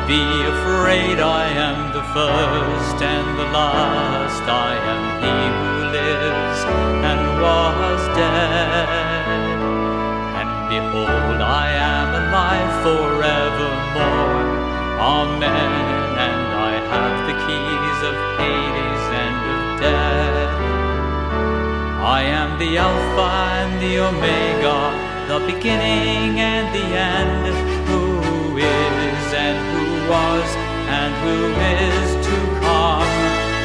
be afraid, I am the first and the last. I am he who lives and was dead. And behold, I am alive forevermore. Amen. And I have the keys of Hades and of death. I am the Alpha and the Omega, the beginning and the end, who is and who was and who is to come.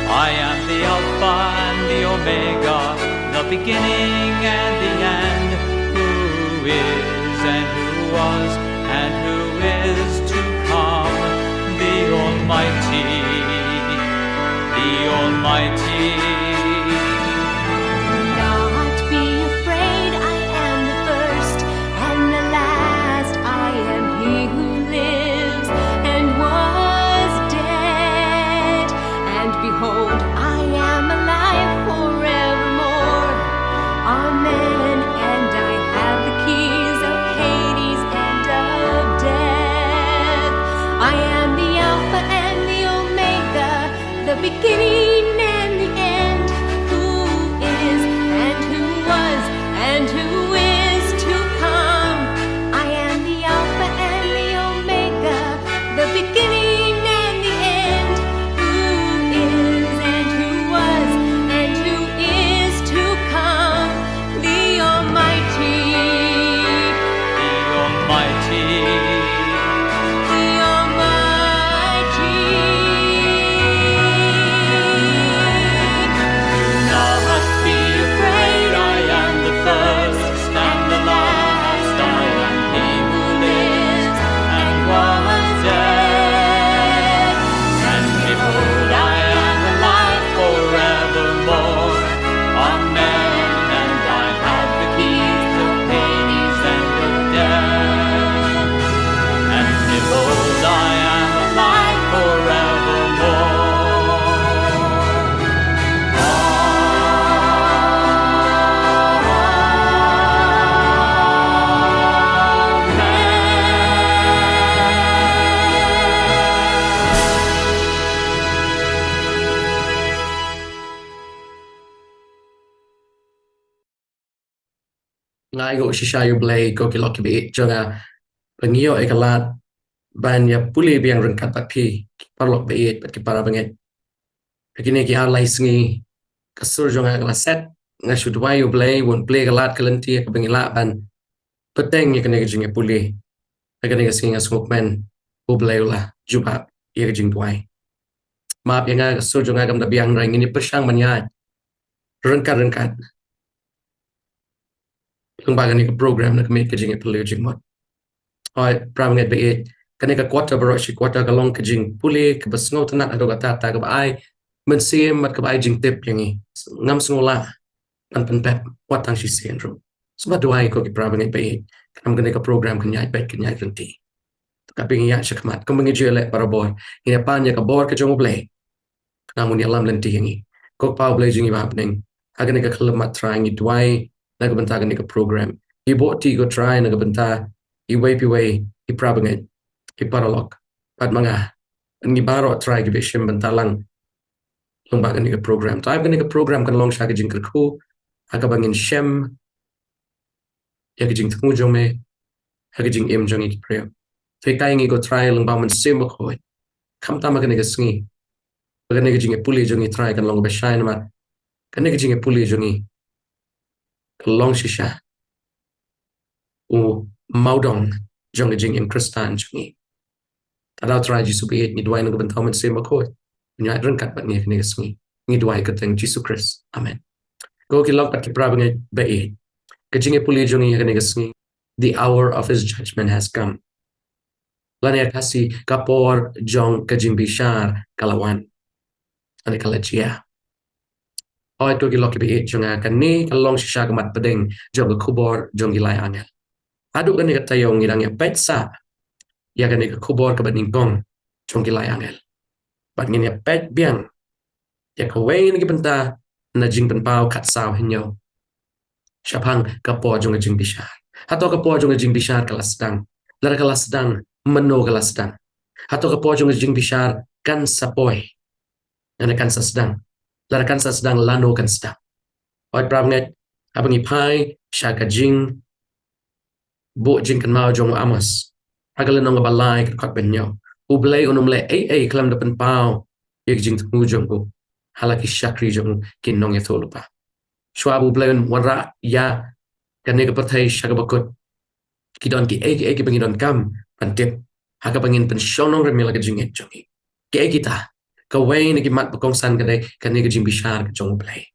I am the Alpha and the Omega, the beginning and the end, who is and who was and who is to come. The Almighty, the Almighty. Behold, I am alive forevermore. Amen. And I have the keys of Hades and of death. I am the Alpha and the Omega, the beginning and the end, who is and who was and who is to come. I am the Alpha and the Omega, the beginning. Ngai go shishayu blay go kiloki be jonga pengio ekalat banya puli biang rengkat patpi parlok be it pat kipara banget begini ki alai sngi kasur jonga kala set ngasudwayu blay won play kalat kalenti ka bengila ban peteng ni kene jinge puli kene singa smokeman u blay la juba ye jing twai ma bianga kasur jonga kam da biang rang ini pesang manyai rengkat Lembaga ni ke program nak make Jingiaphylliew Jingmut. Oi pramanget be kani ka quarter baroshi quarter ka long ka jing puli ka basngo tanat ado ka tata ka ai mensim mat ka ai jing tip yangi ngam sngola pan pep watang shi syndrome. Sebab doai ko ki pramanget be kam kani ka program kan nyai bet kan nyai renti. Ka pingi ya shakmat kam ngi jele para boy ina panya ka bor ka jongo blay. Namun ya lam lenti yangi. Ko pa blay jingi happening. Agani ka khlamat trying it doai nagabanta ka program. Ibo ti go try nagabanta iway piway iprabanget iparalok pat mga ngi baro try gi bishim bantalang lembaga ni program. Type ka program kan long sha ka jingkar ko akabangin shem ya ka jing tmu jome ha ka jing em jong ik prayer. Fe kai ngi go try lembaga man sim ko kam tama ka ni sngi. Baga ni jing puli jong i try kan long ba shine ma kan ni jing puli jong i long shisha u maudong jong jing in kristan jungi ada try jisu be ni dwai no ban thaman se makoi ni adran kat bat ni ni sngi ni dwai ka teng jisu kris amen go ki lok pat ki prabang be e ka jing puli jungi ni sngi the hour of his judgment has come lania kasi kapor jong ka jingbishar kalawan ani kalachia Oi to gilok be jonga kan ni kalong shisha kamat pedeng jong kubor jong gilai angel. Adu kan ni katayong ngirang ya petsa ya kan ni kubor ka baning kong jong gilai angel. Bat ngin ya pet biang ya kaweng ni benta na jing penpau kat saw hinyo. Syapang kapor jong jing bishar. Atau kapor jong jing bishar kelas sedang. Lara kelas sedang meno kelas sedang. Atau ke po jong jing bishar kan sapoi. Nana kan sa sedang. Lara kan sa sedang lano kan sedang. Oi pramnget abang ipai syaka jing bo jing kan mau jong amas. Agala nong balai kat benyo. Ublay unumle ay klam depan pau. Yek jing temu jong u. Halaki syakri jong kin nong ya lupa. Shwabu blayon wara ya kane ka patay syaka bakot. Kidon ki ki bangidon kam pantip. Haka bangin pensyonong remila ka jing jongi. Ki kita. Kaway na kimat bakong san kane ka jing bishar ka jong blay.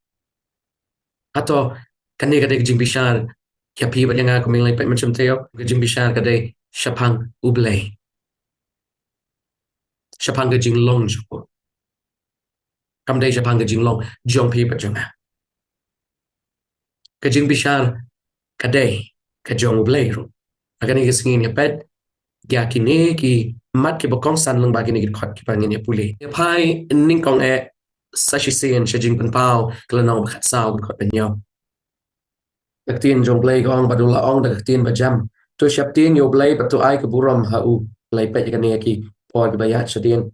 Atau kane ka jing bishar kya pi bat yang aku milai pat macam teo ka jing bishar ka syapang ublay. Syapang ka jing long jong. Kam day syapang ka jing long jong pi pat jonga. Ka jing bishar ka ka jong ublay ro. Akan ni kesingin ya pet ya kini ki mat ki bakong san lang bagi ni ki khot ki pangin ya puli. Ya pai ning kong sashi sin shajing pen pau klanong bakhat sao khot pen yo. Tin jong play kong badula ong da tin bajam. Tu syap tin yo play patu ai ke buram hau. Play pet kan ni ki por ki bayat shadin.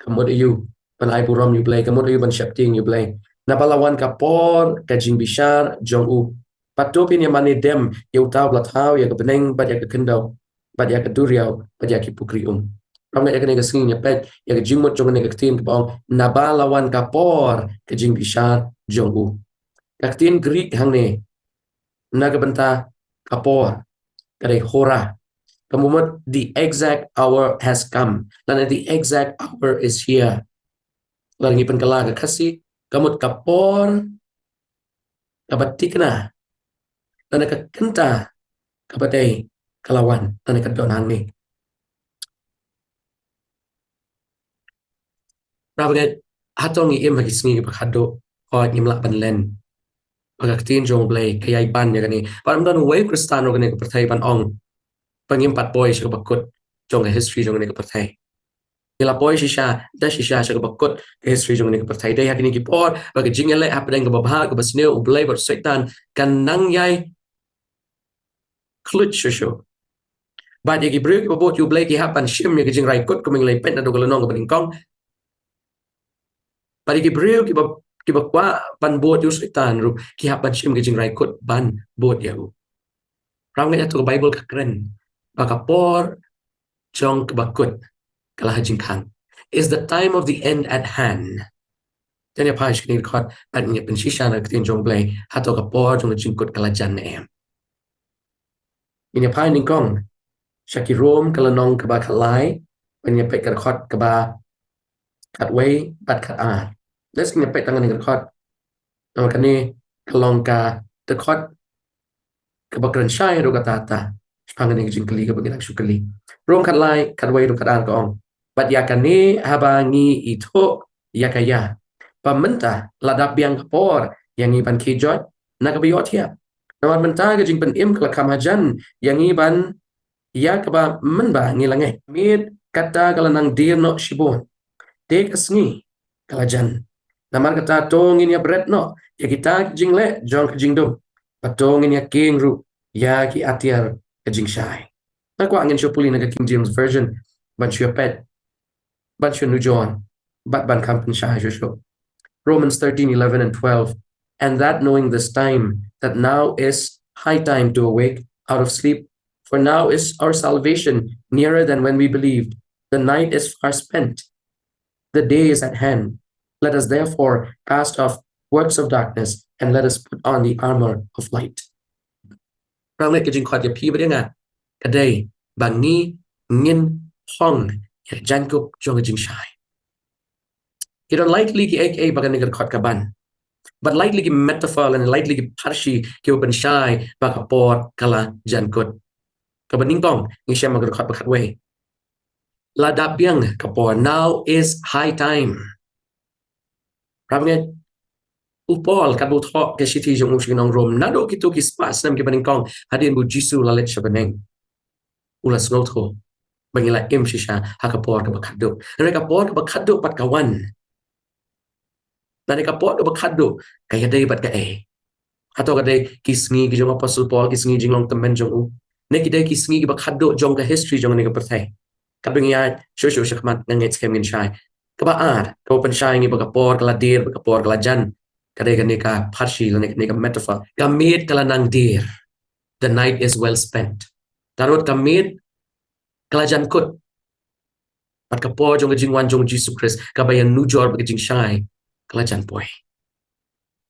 Kamud you pan ai buram you play kamud you ban syap tin you play. Na palawan ka por ka jing bishar jong u. Patu pin ya mani dem yo tau blatau ya ke beneng bat ya ke kendau. Bat ya ke duriau bat ya ki pukri Ramai akan yang singin ya pet ya ke jingmut jong ne ke tin ke bong na balawan ka por ke jing bishar jong u. Ka tin Greek hang ne nagabanta kapor kare hora kamumot the exact hour has come dan the exact hour is here lagi penkala ka kasi kamut kapor kabatikna dan ka kenta kabadai kalawan dan ka donang ni rabagat hatong i im hagi singi bakado o ngimla banlen pagaktin jong blay kaya iban ya gani param dan way kristano gani ka pertay ban ong pangimpat boy siya bakot jong history jong gani ka pertay nila boy siya siya bakot history jong gani ka pertay day hakini kipor baga jingale apdeng ka babha ka basneo ublay bat setan kan nangyay klut siya but yagi brio ki babot you blay ki hapan shim ya jing rai kot kuming lay pen na dogalanong ka baningkong but yagi brio ki bakwa ban bot yu setan ru ki hapan shim ki jing rai kot ban bot ya u ramai tu Bible ka keren baka por jong bakut kalah jingkang is the time of the end at hand dan ya paish kini khot at ni pen shisha na tin jong blay hato ka por jong jingkut kalah jan em ini pai ning kong shaki rom kalanong ka ba khalai when ya pek ka khot ka ba kat way bat kat a let's kini pek tangan ni khot no kani kalong ka the khot ka ba kran shai ro ka ta pangan ni jingkali ka bagilak shukali rom kat lai kat way ro kat an ka ong bat yakani habangi ito yakaya pamenta ladap biang kapor yang iban kijot nagabiyot ya naman menta ka jing pen im kala kamajan yang iban ya kaba menba ngilange mit kata kala nang dir no shibon tek asngi kala jan naman kata tongin ya bret no ya kita jingle jong jingdom patongin ya king ru ya ki atiar ka jing shai na ko angin shopuli na King James version ban shua pet ban shua nu John ban kampen shai show Romans 13:11 and 12 and that knowing this time that now is high time to awake out of sleep for now is our salvation nearer than when we believed the night is far spent the day is at hand let us therefore cast off works of darkness and let us put on the armor of light Ramai kejing khot ya pi ba nga kadai bangi ngin hong ya jankup jong jing shai you don't likely ki ek bagan negar khot kaban but likely ki metaphor and likely ki parshi ki open shai baka por kala jankut kabaning tong ni siya magar khot bakat way la dabyang kapor now is high time ramnget upol kadut ho ke city jong using nong rom nado kitu ki spas nam ki baning kong hadin bu jisu lalet shabaneng ulas ngotho bangila im shisha hakapor ka bakado reka por ka bakado pat kawan Nani kapot ka bakado kaya day bat ka atau kadai kisngi ki jong apostle Paul kisngi jing long temen jong u neki day kisngi ki bakado jong ka history jong ni ka perthai kabingyat shushu shakmat ngangit skem ngin shai kabaat kau penshai ngi bagapor kala dir bagapor kala jan kadai ka parshi lani ka metaphor kamit kala nang dir the night is well spent tarot kamit kala jan kut pat kapor jong jingwan jong Jesus Christ kabayan nujor bagi jing shai kala jan poi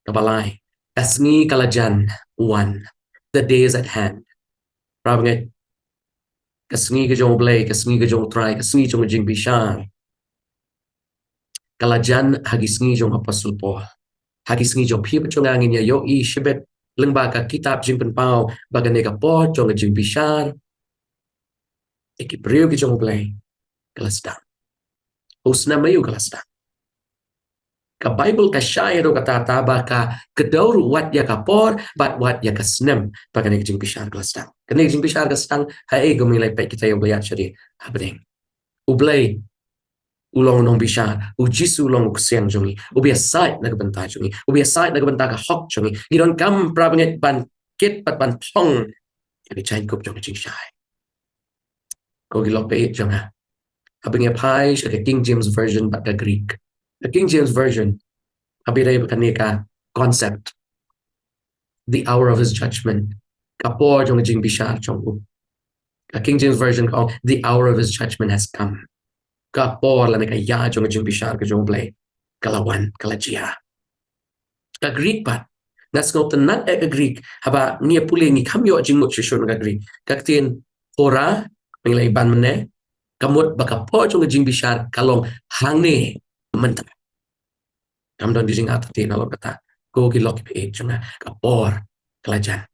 kabalai kasngi kala jan one the day is at hand Rabnget kasngi ka jong blay kasngi ka jong try kasngi jong jing bishar kalajan hagi sngi jong apostle Paul hagi sngi jong phib jong angin ya yo I shibet lengba ka kitab jing penpau bagane ka po jong jing bishar ekibreu ki jong blay kalasda usna mayu kalasda ka Bible ka shairo kata taba ka kedaur wat ya ka por but wat ya ka snem bagane jing bishar kalasda kane jing bishar ka stang hae gumilai pe kita yo bayat shari habring ublay ulong nong bishar ujisu long kusiang jongi ubia site na kabanta jongi ubia site na kabanta ka hok jongi gidon kam prabanget ban kit pat ban thong yani chain kup jongi ching shai ko gilok pe jonga abinge pai ka King James version but the Greek the King James version abirai ka concept the hour of his judgment kapor jongi jing bishar jongu the King James version called the hour of his judgment has come kapor la ka ya jong jing bishar ka jong play kalawan kalajia ka Greek pat nas ngop tenat ka Greek haba ngia pule ngi kamyo jingmut shishon ka Greek kaktin ora menglai ban mene kamut baka po jong jing bishar kalong hangne mentah kam don jing atati na lo kata go ki lok pe jonga kapor kalajan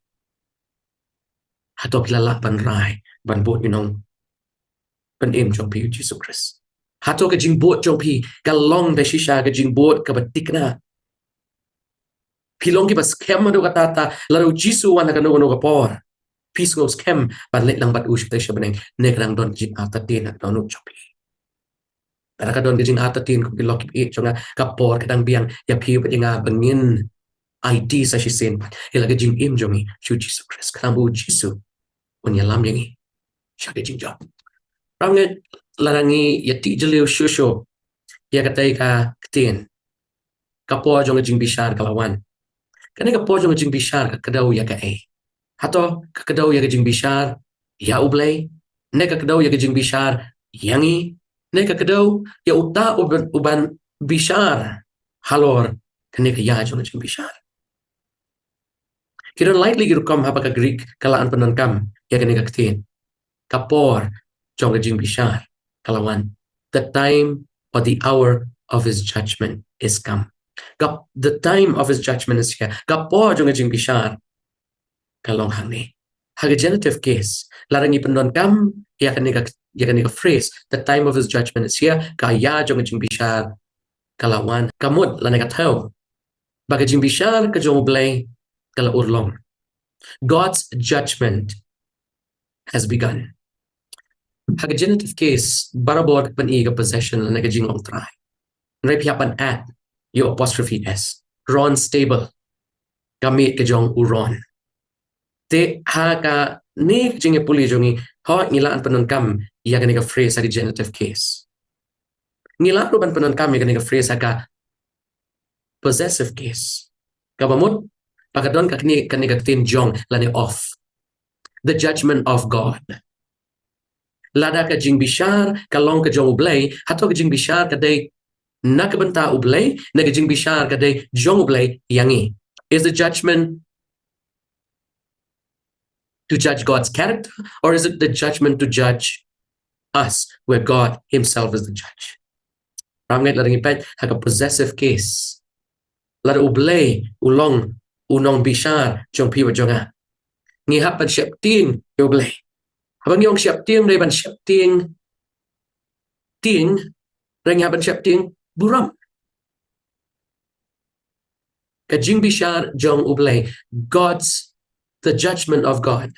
hatok lala ban rai ban bot inong ban im jong pi Jesus Christ hato ka jing bot jong pi kalong be shisha ka jing bot ka batik na pilong ki bas kem do kata lalu jisu wan ka no ka por pis ngos kem ban let lang bat us te shabeneng nek rang don jing atatin na don jong pi para ka don jing atatin ko bilok ki jonga ka por ka dang biang ya pi ba jinga bangin ID sa shi sen ila ka jing im jongi chu Jesus Christ kambu jisu on ya lam yangi shaka jing job ramnge larangi yati jaleu shusho ya katai ka ktin kapo jong jing bishar kalawan kane kapo jong jing bishar ka kadau ya ka hato ka kadau ya ka jing bishar ya ublay ne ka kadau ya ka jing bishar yangi ne ka kadau ya uta uban bishar halor kane ka ya jong jing bishar kira lightly giru kam haba ka Greek kalaan penankam ya kane ka ktin kapor jong jing bishar kalawan the time or the hour of his judgment is come the time of his judgment is here kapor jong jing bishar kalong hangni haga genitive case larangi pendon kam ya kanika phrase the time of his judgment is here ka ya jong jing bishar kalawan kamut lanega tau baga jing bishar ka jong blay kala urlong God's judgment has begun haga genitive case barabor pan iga possession la nagajing long try rep yapan at yo apostrophe s ron stable gamit kajong uron te haga ni jinge puli jongi ho ngilaan panon kam ya ganiga phrase haga genitive case ngilaan ruban panon kam ya ganiga phrase haga possessive case kabamut pakadon kaniga tin jong lani off the judgment of God lada ka jing bishar kalong ka jong ublay hato ka jing bishar kadai nakabanta ublay na ka jing bishar kadai jong ublay yangi is the judgment to judge God's character or is it the judgment to judge us where God himself is the judge ramnget laring ipet haka possessive case lada ublay ulong unong bishar jong piwa jonga ngihap pan siap ting ublay habang yung siap ting ray ban siap ting ring haban siap ting buram kajing bishar jong ublay the judgment of God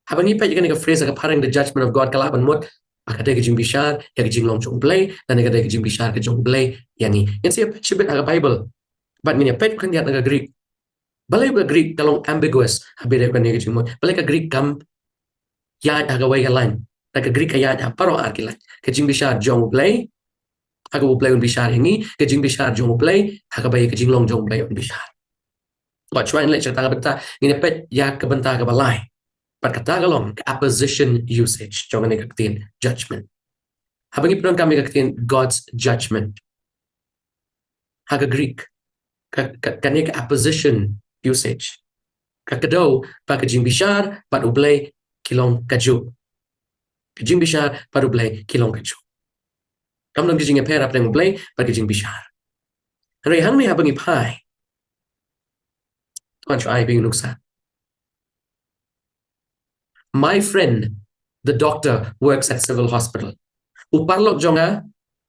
habang ipa yung ka phrase ka parang the judgment of God kalaban mot akadai kajing bishar ya kajing long jong ublay dan akadai kajing bishar ka jong ublay yani yan siya sibit aga Bible but minya pet kan diat aga Greek balay ka Greek kalong ambiguous habire ka nega jingmut balay ka Greek kam ya agawai lain tak Greek ya paro arkilan ke jingbishar jong play aga play un bishar ini ke jingbishar jong play aga bay ke jinglong jong play un bishar wat chuan le chata benta ngine pet ya ke benta ke balai pat kata galong apposition usage jong ne kaktin judgment habangi pron kami kaktin God's judgment haga Greek kanik apposition usage kakado pa ke jingbishar pat ublay kilong kaju Jingbishar paru blay kilong kaju. Kamdong kijing pera preng blay pag jingbishar. Hari hang mi habang ipay. Tuan siya ay nuksa. My friend, the doctor, works at civil hospital. Uparlok jonga,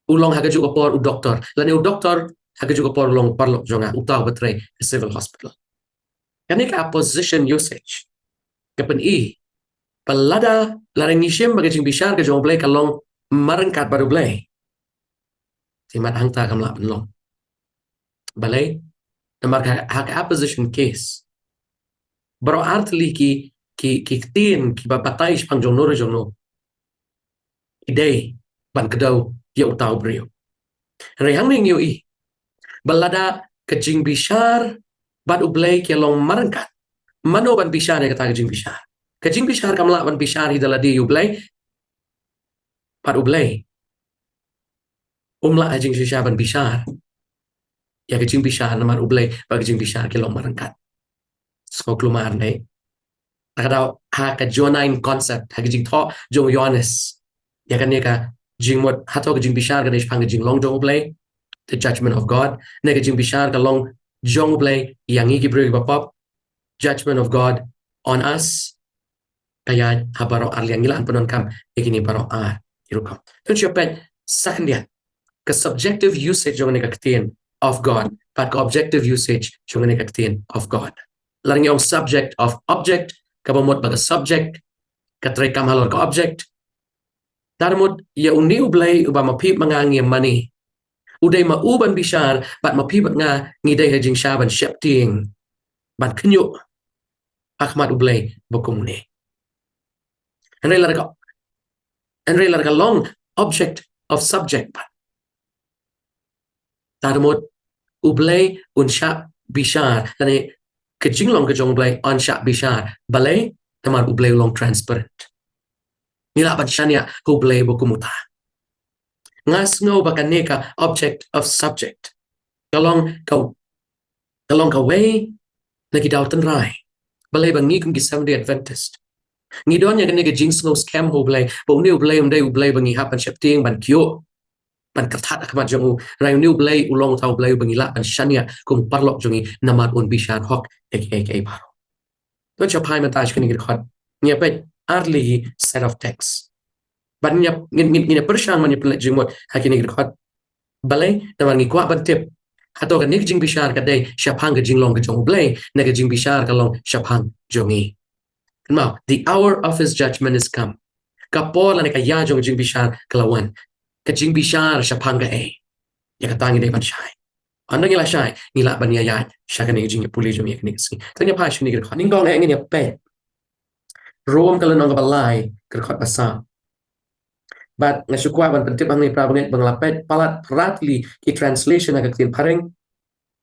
ulong hagaju kapor u doktor. Lani u doktor hagaju kapor ulong parlok jonga utaw betray civil hospital. Kanik apposition usage. Kapan palada laring nishim bagi jingbishar ke jong blay kalong marangkat baru blay. Timat hangta kamla penlong. Balay, namar hak apposition case. Baro artli ki tin ki bapatay pang jong no. Idey ban kedaw ya utaw brio. Rehang ning yu balada ke jingbishar bad ublay kalong marangkat. Mano ban bishar ya kata ke jingbishar. Kajing bishar kamla ban bishar hidaladi ublay par ublay umla ajing bishar ban bishar ya kajing bishar namar ublay par kajing bishar kilong marangkat so klumar nay nakadaw ha ka jonain concept ha kajing tho jong yones ya kaneka jingmut hato kajing bishar ganesh pang kajing long jong ublay the judgment of God na kajing bishar kalong jong ublay yang igibro bapop judgment of God on us kaya habaro arliang ilan penon kam ikini baro irukam. Don't you bet second dia ke subjective usage jong negatin of God but ke objective usage jong negatin of God. Laring yung subject of object kabamot baga subject katray kam halor ke object. Darmod ya uni ublay uba mapip mangangi mani. Uday mauban bishar but mapip nga ngiday hajing shaban shepting ban kenyo akmat ublay bokumuni. And like a long object of subject. Tarmod ublay unsha bishar. Lani kejing long kejong blay unsha bishar. Balay tamar ublay long transparent. Nila banshanya ublay bukumuta. Ngas ngo bakaneka object of subject. Kalong kaway nagidaw tanray. Balay bangi kung gisam di Adventist. Ngidon ya kanega jing snow scam ho blay bo new blay ublay bangi hapan shepting ban kyo ban katat akmat jongu ray new blay ulong taw blay bangi la ban shania kum parlok jongi namar un bishar hok ek baro don chapai mataj kanega khot nya pet early set of texts ban nya ngin pershang manipulate jingmot hakinega khot balay namar ngi kwa ban tip hato kanega jing bishar kadai shapang jing long jong blay nega jing bishar kalong shapang jongi. Now, the hour of his judgment is come. Kapol na kaya jong jingbishar kalawan. Ka jingbishar siya pangga ya katangi day ban siyay. Ano ngila siyay? Ngila ban niya yan. Siya kanay Jingiaphylliew jong yakinigsi. Tanya pa siya nigir ko. Ninggong na yung niya pe. Room kalanong kabalay. Kirkot basa. But nasukwa ban pentip ang iprabangit bang lapet palat pratli ki translation na kaktin pareng.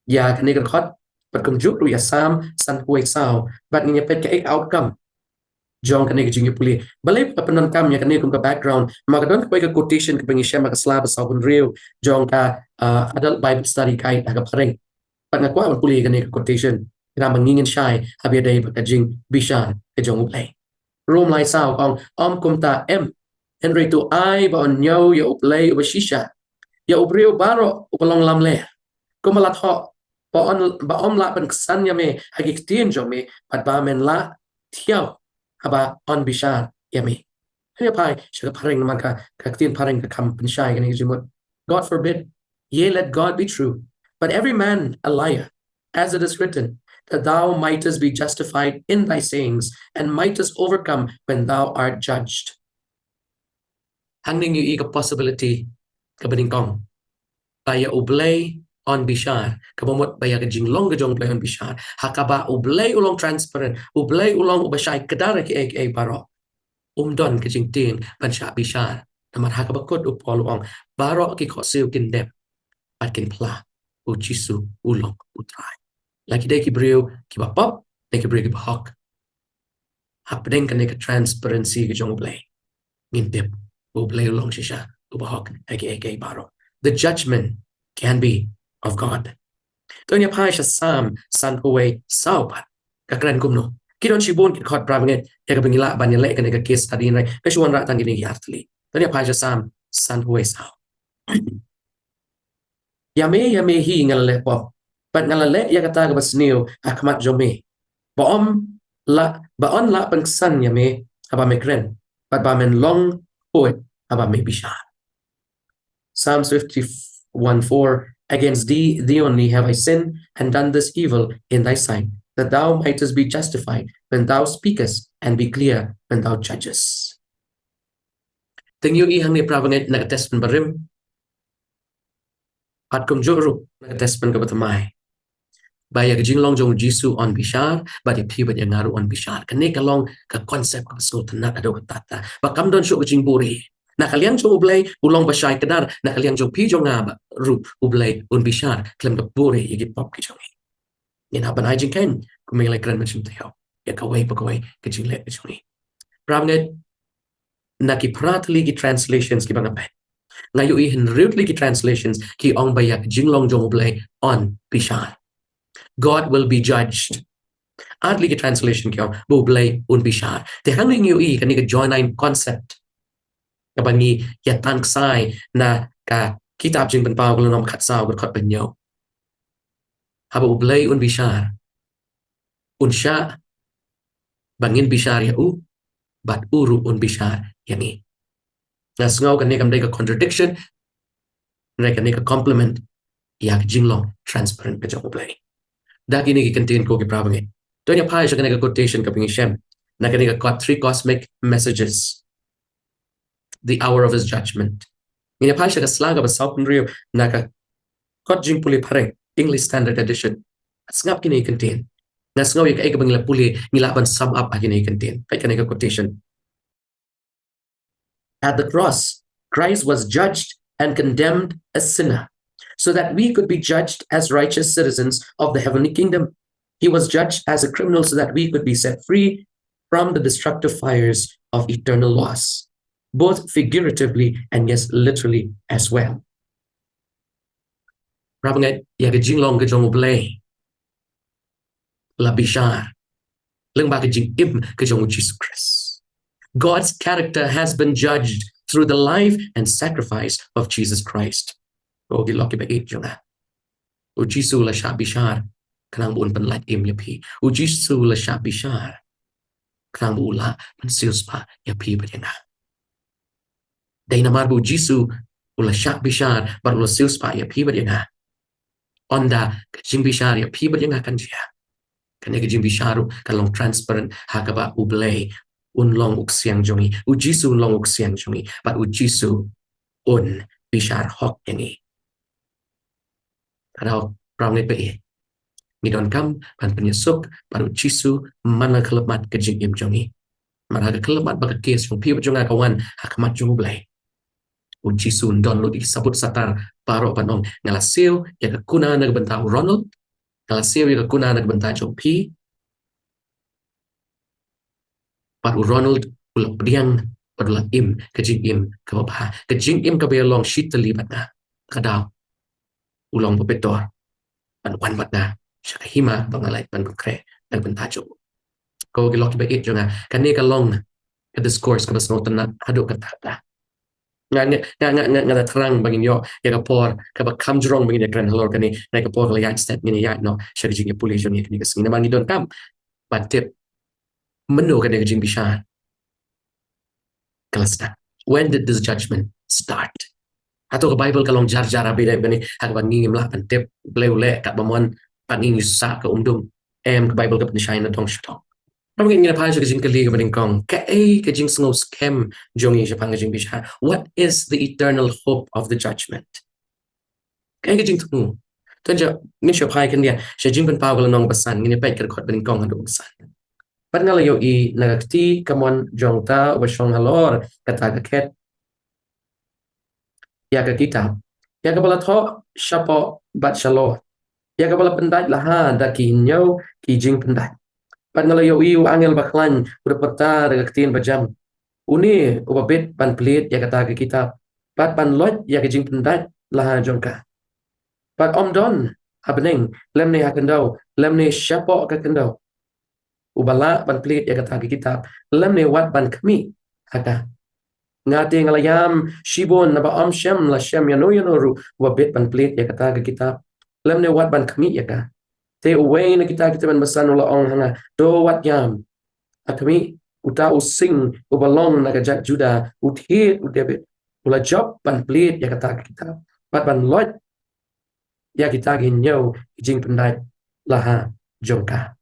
Ya kanay kirkot. Pagkumjuk ru yasam san huway sao. But niya pet ka outcome. Jong kanay Jingiaphylliew. Balay pa penontam niya kanay kung ka background. Makadon ka ka quotation ka pangisya makaslaba sa akong real. Jong ka adult Bible study kahit agapareng. Pag nakuha ang puli kanay ka quotation. Kaya mangingin siya habi aday jingbishar ka jong uplay. Rome lai sao kong kumta Henry to ay ba onyo ya uplay ubashisha. Ya ubriyo baro upalong lamle. Kumalat ho ba la pan ksanya me hagiktin jong me pat ba men la tiyaw. Haba on bishar yami. Kaya pai siya parang naman ka kaktin parang ka kampanshay kanay Jingmut. God forbid. Yea, let God be true, but every man a liar, as it is written, that thou mightest be justified in thy sayings, and mightest overcome when thou art judged. Hangning yu ika possibility kabaningkong. Kaya ublay on bishar kabamot baya ka jinglong gajong play on bishar hakaba ublay ulong transparent ublay ulong ubashay kadara ki baro Don ke jing ting ban sha bishar namar ha ka bakot up ong baro ki khosil kin dep at kin pla u jisu ulong utrai lagi dai ki breu ki bapop dai ki breu ki bahok hapdeng kan ka transparency ki jong blai min dep u blai ulong shisha u bahok aka baro. The judgment can be of God. Tonya Pasha Sam San Huawei Saupat Kakran Gumno. Kidon Shibun get caught Braminget, Ekabingila Banile and a case study in Peshuan Ratangini Yartli. Tonya Pasha Sam San Huawei Sao. Yame he ngalepo, but Nalale Yakatagabas new Akmat Jome. Baon la pang san yame abamekren, but bamen long poet abamebisha. Psalms 51:4 Against thee only have I sinned and done this evil in thy sight, that thou mightest be justified when thou speakest and be clear when thou judgest. Tingyu ihang ni pravanget nagatespen barim at kum juru nagatespen kabatamai. Baya gajing long jong jisu on bishar, but if he yang ngaru on bishar. Kanek along ka concept ka snotan na ado tata. Bakam don syo gajing buri. Na kalian jong ublay ulong basyay kadar na kalian jong pi jong nga ru ublay un bishar klem ka buri igi pop ki jong. Ina ban ai jing ken kumilay kran macam tayo. Ya kaway pa kaway gajing le jong. Pravanget na ki pratli ki translations ki bangapay. Ngayon ihin rudely ki translations ki ong baya gajing long jong ublay on bishar. God will be judged. Adli ki translation kyo bublay un bishar. Te hanging yu i kani ka join line concept. Kabangi yatang sai na ka kitab jing ban pao nom khat sao got khot ben yo. Haba bublay un bishar. Un sha bangin bishar ya u but uru un bishar yani. Nas ngau kani kam ka contradiction na kani ka compliment yak jinglong transparent ka jong bublay. Dagi ni contain ko ki prabangi. Donya pai siya kanega quotation kaping Shem. Na kanega got 3 cosmic messages. The hour of his judgment. Ina pai siya ka slaga ba Southern Rio na ka got jing puli pareng English Standard Edition. At ngap kini contain. Nas ngaw ka ikabang la puli nilaban sum up kini contain. Kay kanega quotation. At the cross, Christ was judged and condemned as sinner, so that we could be judged as righteous citizens of the heavenly kingdom. He was judged as a criminal so that we could be set free from the destructive fires of eternal loss, both figuratively and yes, literally as well. Prabangat yaga jinglong ka jong ublay la bishar lang ba ka jing im ka jong Jesus Christ. God's character has been judged through the life and sacrifice of Jesus Christ. O giloki ba it yung o Jisu la sha bishar kanang buon pan light im yapi. O Jisu la sha bishar kanang bula pan sils pa yapi ba yung Day namar bu Jisu ula sha bishar bar ula sils pa yapi ba yung Onda jingbishar yapi ba yung kan siya. Kanega jingbisharu kalong transparent hakaba ublay unlong uksiang jongi. O Jisu unlong uksiang jongi. But o Jisu un bishar hok yangi. Kalau pramnit pa Midon kam pan penyesuk paru Jisu mana kelemat ke jing im jongi. Mana kelemat baka kes yung piwa jonga kawan hakamat jong blay. O Jisu don lo disabut satar paro panong ngalaseo ya kakuna nagbenta Ronald. Ngalaseo ya kakuna nagbenta jong P. Paru Ronald ulap diang padula im ke jing im kababha. Ke jing im kabayalong shit terlibat na. Kadaw ulong pepetor pan wan mat na siya kahima pangalay pan kre nagbentajo ko gilok ba it nga kani ka long ka discourse ka basnotan na hado ka tata nga terang bangin yo ya ka por ka ba kamjrong bangin ya kran halor kani na ka por la yat stat ngini yat no siya jing police ni kani ka singina man don kam patip menu ka jing bishan kalasta. When did this judgment start? Atau ke Bible kalong jar-jar abis ni hak banging lah pantip bleu-le kat bamuan paning sa ke umdum ke Bible ke penyai na dong shtong. Namun ingin apa saja jing kali ke kong ke jing snow scam jongi Jepang jing bisha. What is the eternal hope of the judgment? Ke jing tu. Tuan je ni siapa kan dia. Saya jing pen pau kalau nong pesan ini baik ke kot kong adu pesan. ngalayo I nagakti kamon jongta washong halor kata kaket ya ka kitab ya ka bala tho shapo bat shalo ya ka bala pendai laha da ki nyau ki jing pendai ngalayo I u angel baklan udah peta nagaktin bajam uni ubabit pan pelit ya kata ka kitab pan lot ya ka jing pendai laha jongka omdon abning lemne hakandau lemne shapo ka kandau ubala ban pelit ya kata kitab lemne wat ban kami haka ngati ngalayam shibon naba shem la shem yanoru wabit ban pelit ya kata kitab lemne wat ban kami ya ka te uwe na kita ban basan ula ong hanga do wat yam akami uta using ubalong nagajak juda uthit udebit ula job ban pelit ya kata kitab ban lot ya kita ginyo jing pendai laha jongka.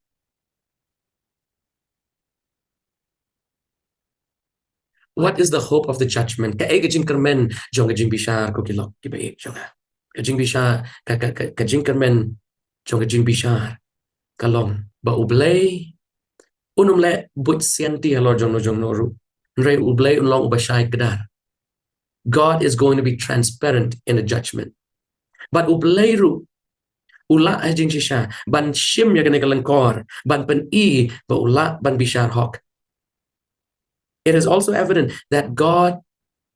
What is the hope of the judgment? Ka jing kermen jong jing bishar ko kilok ki bai jonga. Ka jing bishar ka jing kermen jong jing bishar kalong ba ublay unumle but sianti halo jong noru. Nre ublay unlong ubashai kedar. God is going to be transparent in the judgment. But ublay ru ula jing shisha ban shim ya kene kalangkor ban pen I ba ula ban bishar hok. It is also evident that God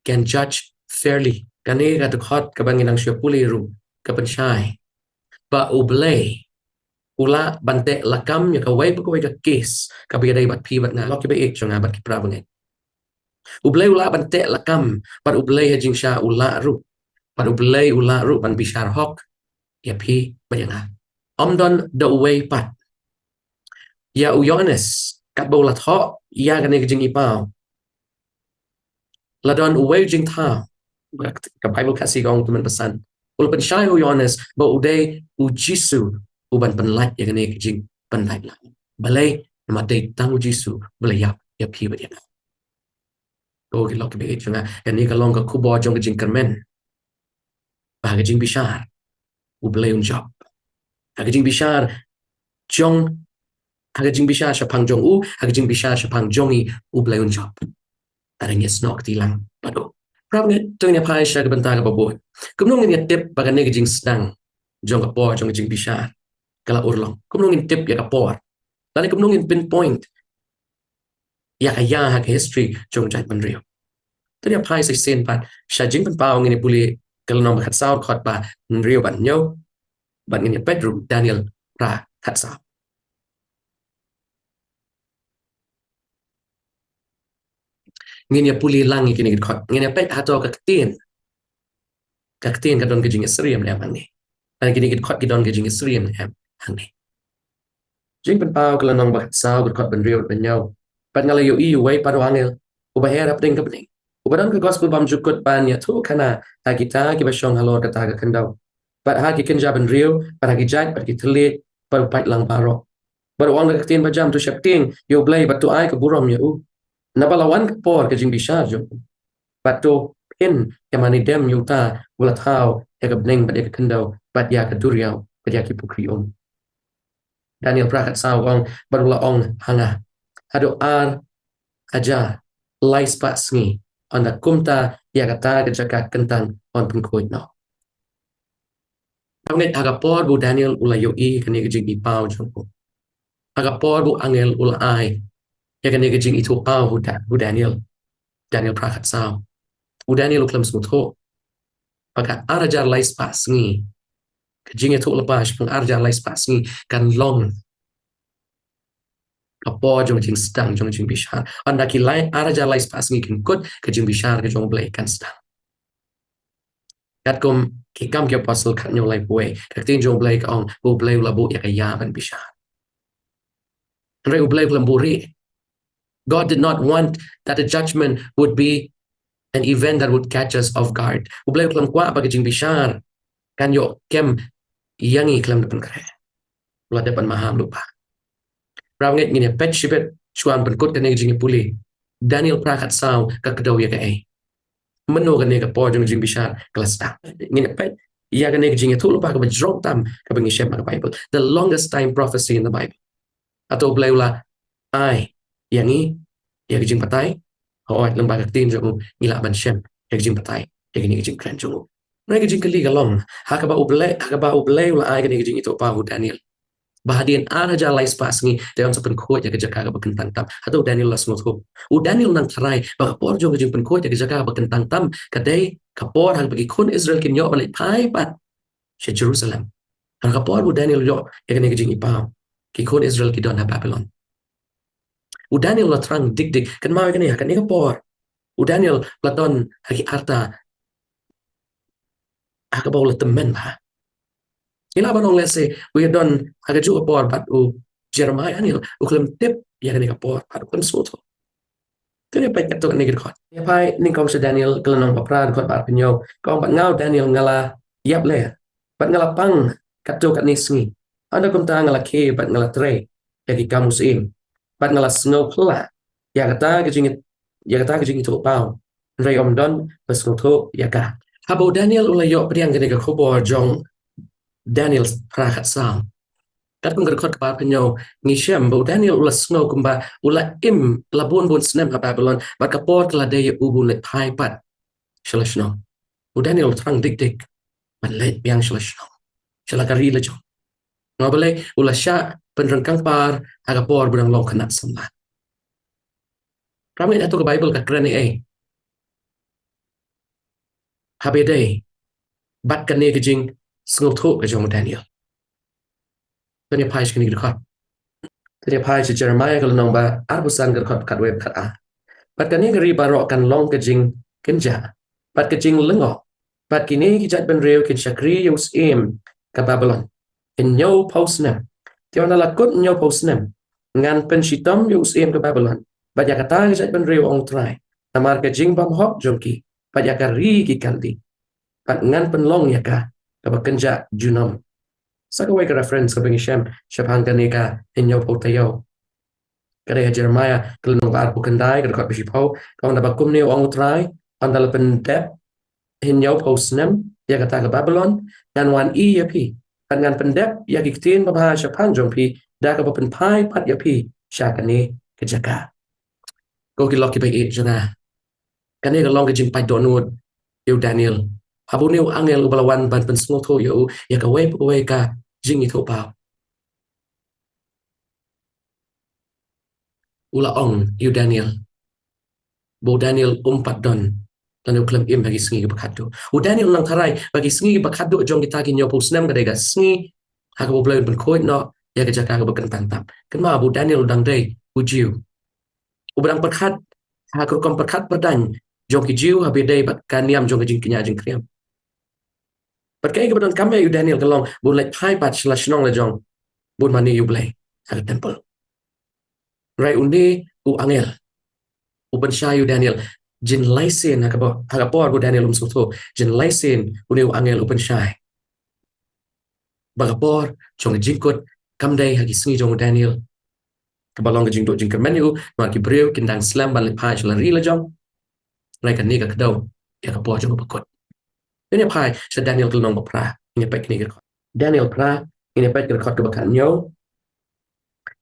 can judge fairly. Kani katukot kabangin ang siyapuliru kapansyay. Ba ublay ula bante lakam ya kaway pagkaway ka case kabiyaday bat pibat na loki ba ikso nga bat kipravangin. Ublay ula bante lakam pat ublay hajing siya ula ru. Pat ublay ula ru ban bishar hok ya pi bayang ha. Omdon the way pat. Ya uyones kat baulat hok ya kani kajing ipaw. Ladon uwe jing ta ka Bible kasih gong teman pesan ulapan syai uyones ba uday ujisu uban penlat ya kene jing penlat lah balai matai tang ujisu balai ya pi ba dia ko kilok be chunga kani kalong ka kubo jong jing kermen ba jing bishar u balai un job jing bishar jong jing bishar syapang jong u jing bishar syapang jongi u balai un job tarangnya snok tilang padu pravnget tungnya pai sya ke bentang baboy kumnong ni tip bagan ne jing sedang jong kapor jong jing bishar kala urlong kumnong tip ya kapor lani kumnong pinpoint ya kaya ha history jong jai panrio tanya pai sai sen pat sya jing pen pao ngini puli kala nom khat sao khot ba nrio ban nyo ban ngini bedroom Daniel ra khat sao ngini puli langi kini khot ngini pet hato kaktin kadon ke jing Israel ne bang ni dan kini khot kidon ke jing Israel ne hang ni jing pen pao kala nong ba sao khot ban rio ban nyo pat ngala yo I way padu angel ubahera pring kapning ubadon ke gospel bam jukut ban ya tu kana ha kita ki basyong halor kata ga kendau pat ha ki kenja ban rio pat ha ki jat pat ki telit pat pat lang baro bar wang ka tin bajam tu shapting yo blay bat tu ai ka burom ya u nabalawan ka por ka jing bishar jo pat to pin ya mani dem yuta ulat hau ya ka bning pat ya ka kendau pat ya ka duriau pat ya ki pukrium Daniel prakat sawang barula ong hanga hado ar aja lais pa sngi anda kumta ya kata kejaka kentang on pengkuit no Pangit agapor bu Daniel ula yo I kani kejing I pau jongko agapor bu angel ula ai ya kani kejing itu pau bu Daniel prakat saw bu Daniel uklam smutho paka araja lais pa sngi kejing itu lepas peng araja lais pa sngi kan long apa jong jing sedang jong jing bishar anda ki lai araja lais pas ngi kin kut ke jing bishar ke jong blai kan sedang kat kom ki kam ke apostle kat nyo lai puai ka tin jong blai ka ong bu blai la bu ya ka ya ban bishar re u blai lamburi God did not want that the judgment would be an event that would catch us off guard u blai lam kwa ba ke jing bishar kan yo kem yangi klam depan kare la depan maham lupa Rawngit ngini pet shibet chuan penkut kane jing puli Daniel prakat saw ka kedaw ya ka ai meno kane ka po jing bishar kelas ta ngini pet ya kane jing tu lupa ka bajrong tam ka bengi shep ka Bible the longest time prophecy in the Bible atau blaula ai yang ni ya ke jing patai hoi lembaga tin jong ngila ban shem ya ke jing patai ya ke ni ke jing kran jong mereka jing kali galong hakaba ublay ula ai ke ni ke jing itu pa Daniel bahadian araja lais pas ni dalam sepen kuat ya ke jaka bakentang tam atau Daniel las motho Daniel nang tarai baka por jong ke jing pen kuat ya ke jaka bakentang tam kadai kapor hal bagi kun Israel kin yo balik pai pat she Jerusalem hal kapor Daniel yo ya ke ni ke jing ipam ki kun Israel ki don Babylon Daniel la terang dik kan mau kan ya kan ni kapor Daniel la don hagi arta hakabau la temen ba ila banong lese we don haga ju kapor bat Jeremiah anil uklam tip ya kan ni kapor pat uklam soto kene pa kato kan ni kot ya pai ni kong se Daniel kelenong papran kot bat penyo kong bat ngau Daniel ngala yap le bat ngala pang kato kat ni sngi anda kum ta ngala ke bat ngala tre ya ki kamus im bat ngala snow pla ya kata ke jingit to pau rei om don pas to ya ka habo Daniel ulayo priang gene ka khobor jong Daniel prakat sam kat pun gerkot ka penyo ngi shem bo Daniel ula snow kumba ula im labon bon snem ha Babylon bat ka por kala de ubun le pai pat shalashno Daniel trang dik bat le biang shalashno shalakari le jong ngobale ula sha penrengkang par aga por budang long kanat samla Ramai atau ke Bible kat kerana habedai bat kan ni ke jing sngol tho ke jong Daniel tanya pai ke ni dekat tanya pai ke Jeremiah kalau nong ba arbusan ke kat web kat a bat kan ni ke ri barok kan long ke jing kenja bat ke jing lengo bat kini ki jat ben reu kin shakri yus im ka Babylon in nyo posnem tiwan la kut nyo posnem ngan pen shitam yus im ke Babylon bat ya kata ke jat ben reu ong try namar ke jing bam hok jongki pat ya ka ri ki kaldi pat ngan pen long ya ka kenja junam saka way ka reference ka bengi shem shapang kanika inyo potayo kada Jeremiah kelno bar bukandai ka kot bisipo ka na bakum ni ong try andal pen dep inyo posnem ya kata ka Babylon dan wan i ya pi pat ngan pen dep ya kitin babha shapang jompi da ka pen pai pat ya pi shakani ke jaka ko ki loki bai jana kani ka long ke jing pai donut yu Daniel habu ni angel balawan ban pen small to yu ya ka we ka jing itu pa ula ong yu Daniel bo Daniel umpat don dan uklam im bagi sngi bakado Daniel nang tarai bagi sngi bakado jong kita ki nyopo snam ga sngi ha ka boleh ben koit no ya ka jaka ka bakan tantam kan ma bu Daniel dang dei ujiu ubang perkat ha ka kom perkat padan jong ki jiu ha bedai bat kaniam jong jing kinya jing kriam perkai kebetulan kami yu Daniel kalong boleh pai pat slashnong le jong bun mani yu blai ha temple rai undi angel uban sha yu Daniel jin laisen ha ka por bu Daniel umsuto jin laisen undi angel uban sha bagapor jong jingkot kamdai hagi sngi jong Daniel kabalong jing do jing menu ma ki breu kindang slam bal pai shlari le jong rai kan ni ka kdo ya ka por jong bakot ini pai sa Daniel kelong bapra ini pai kini gerkot Daniel pra ini pai gerkot ke bakat nyo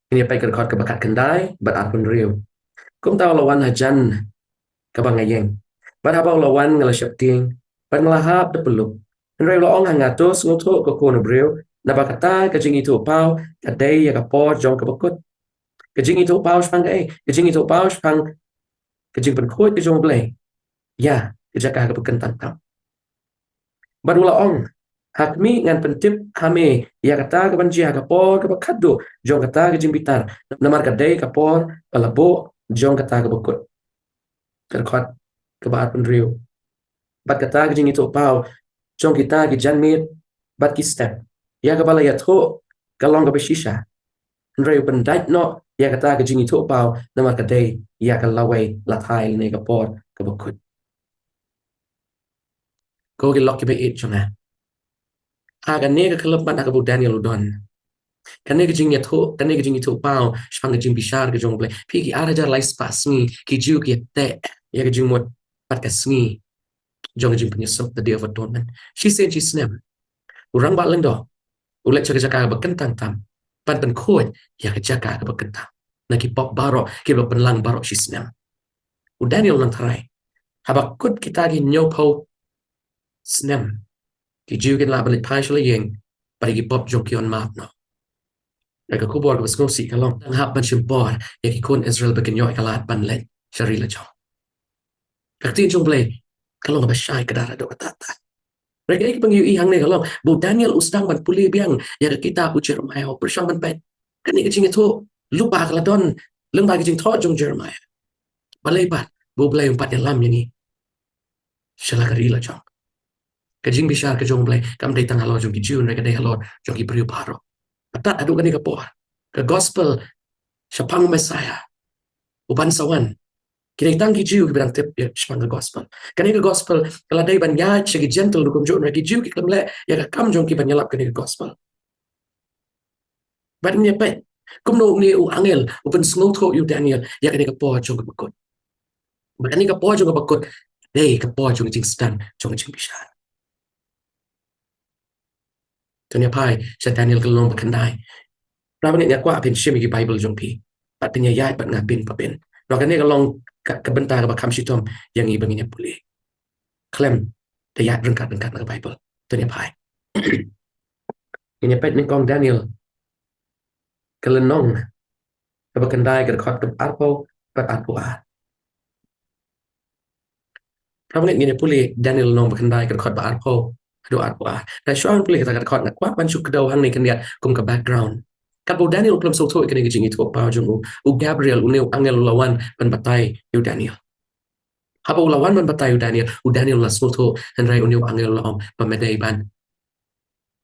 ini pai gerkot ke bakat kendai bat apun riu kum tahu lawan hajan ke bangayeng bat habau lawan ngala syapting bat ngelahap de peluk nrei laong hangatos ngutuk ke kono briu na bakata ke jing itu pau ke day ya ke por jong ke bakut ke jing itu pau spang ke jing itu pau spang ke jing penkut ke jong blai ya ke jaka ke bekentang tam Badula ong hakmi ngan pentip kami ya kata ke banji ka por ke bakado jong kata ke jimbitar namar ka dei ka por palabo jong kata ke bakut kerkot ke baat penriu bat kata ke jing itu pau jong kita ke janmit bat ki step ya ke bala ya tho kalong ke beshisha nreu pendait no ya kata ke jing itu pau namar ka dei ya ka lawai lathai ne ka por ke bakut ko ke lokki be it jonga aga nega keleban aga bu Daniel udon kan nega jing yato kan nega jing itu pau shpang jing bishar ke jong ble pigi ara jar lais pasmi ki ju ki te ya ke jing mot pat ka smi jong jing penyesok the day of atonement she said she snem urang ba lendo ulet chaka jaka ba kentang tam pan pen khoi ya ke jaka ba kentang nakipop baro kilo penlang baro sisnam u Daniel nang tharai habakut kita gi nyopo snam ki jugin la balit pai shla yeng bari gi pop jong kion map no ka kubor ko sko si kalong ang hap ban shimpor ya ki kun Israel bakin yo kalat ban let shari la jong kaktin jong ble kalong ba shai kadara do katata mereka ik pang yu ihang ne kalong bu Daniel ustang ban puli biang ya ka kita bu Jeremiah persang ban pet kan ni jing itu lupa kala don leng ba jing tho jong Jeremiah balai pat bu blai umpat ya lam yani shala kari la jong ka jing bishar ka jong blai kam dai tang halo jong ki jun mereka dai halo jong ki priu paro atat adu kan ni ka por ka gospel Shapang Messiah, uban sawan. Kini tangki jiu ki bilang tip ya shapang ka gospel. Kani ka gospel kala dai ban ya chegi gentle dukum jo ki jiu ki kemle ya ka kam jong ki ban yalap kani ka gospel. Ban ni pet kum no ni u angel uban sngo tho yu Daniel ya kani ka po jong ka bakut. Ban ni ka po jong ka bakut dei ka po jong jing stan jong jing bishar. Tunya pai sa Daniel ka long bakandai. Ramen ni kwa pin shimi ki Bible jong pi. Pat pin ya yai pat ngapin papin. No kan ni ka long kebentar ka kam shitom yang i bangin puli. Klem the yat rengkat na Bible. Tu ni pai. Ini pet ni kong Daniel kelenong ka bakandai ka khot ka arpo pat arpo a. Ramen ni puli Daniel nong bakandai ka khot ba arpo. Ado arpo a. Na shuan puli ka khot na kwa ban shuk daw hang ni kan ya kum ka background. Kapo Daniel klem so tho ikani jingi to pa jong u Gabriel u neu angel lawan ban batai yu Daniel. Haba lawan ban batai yu Daniel la so tho henrai u neu angel laom pa medai ban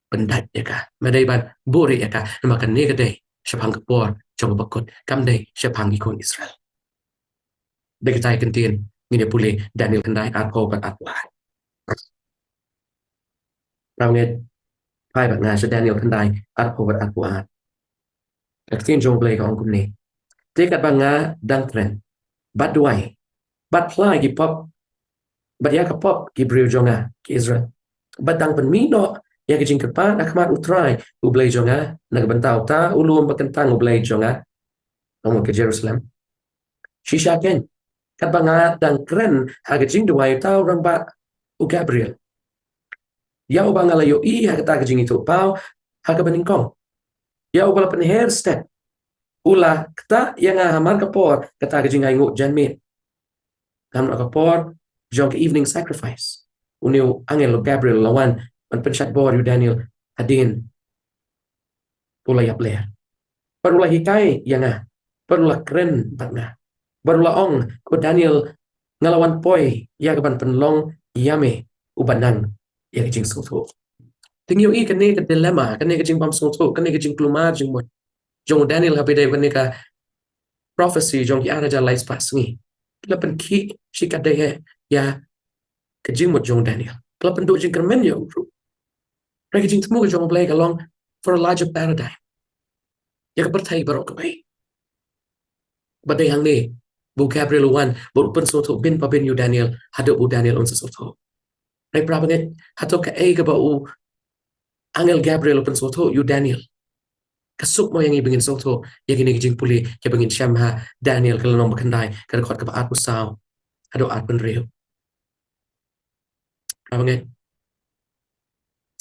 pendat ya ka medai ban bori ya ka maka ne ka dei shapang ka por jong bakut kam dei shapang ikon Israel. Begitai kentin ngine puli Daniel kendai arpo ban atwa. Raunget pai ban nga Daniel kendai arpo ban atwa. Kentin jong blai ka ong kum ni. Tekat banga dang tren. Bat duai. Bat plai ki pop. Bat ya ka pop ki briu jonga ki Israel. Bat dang pen mino ya ki jing kepa nak mat utrai u blai jonga nak bentau ta ulum bakentang u blai jonga. Ong ke Jerusalem. Shisha ken. Kat banga dang tren ha ki jing duai tau rang ba u Gabriel. Ya u banga la yo I ha ka jing itu pau ha ka beningkong. Ya u bala pen hair step. Ula kata yang hamar kapor kata kajing ngut janmit hamar kapor jong evening sacrifice uniu angel Gabriel lawan man penchat bor yu Daniel hadin pula yap ler perula hikai yang perula keren patna perula ong ko Daniel ngalawan poi ya kaban penlong yame ubanang ya kajing soto tingyu I kene ke dilema kene kajing pam soto kene kajing plumar jing mo jong Daniel habide ka prophecy jong ki araja lais pasngi lapan ki shikade ya ke jingmut jong Daniel lapan do jing kermen yo ragi jing temu jong blai along for a larger paradigm ya ka pertai barok ka bai badai hang ni bu Gabriel wan bu pen soto bin pa bin yu Daniel hado bu Daniel on soto rai prabanget hato ka e ka ba u angel Gabriel pen soto yu Daniel kasuk mo yang ibingin soto yang ini jing puli ya bingin syamha Daniel kalau nom bakandai kada khot ka ba at saw ado at pen reu abange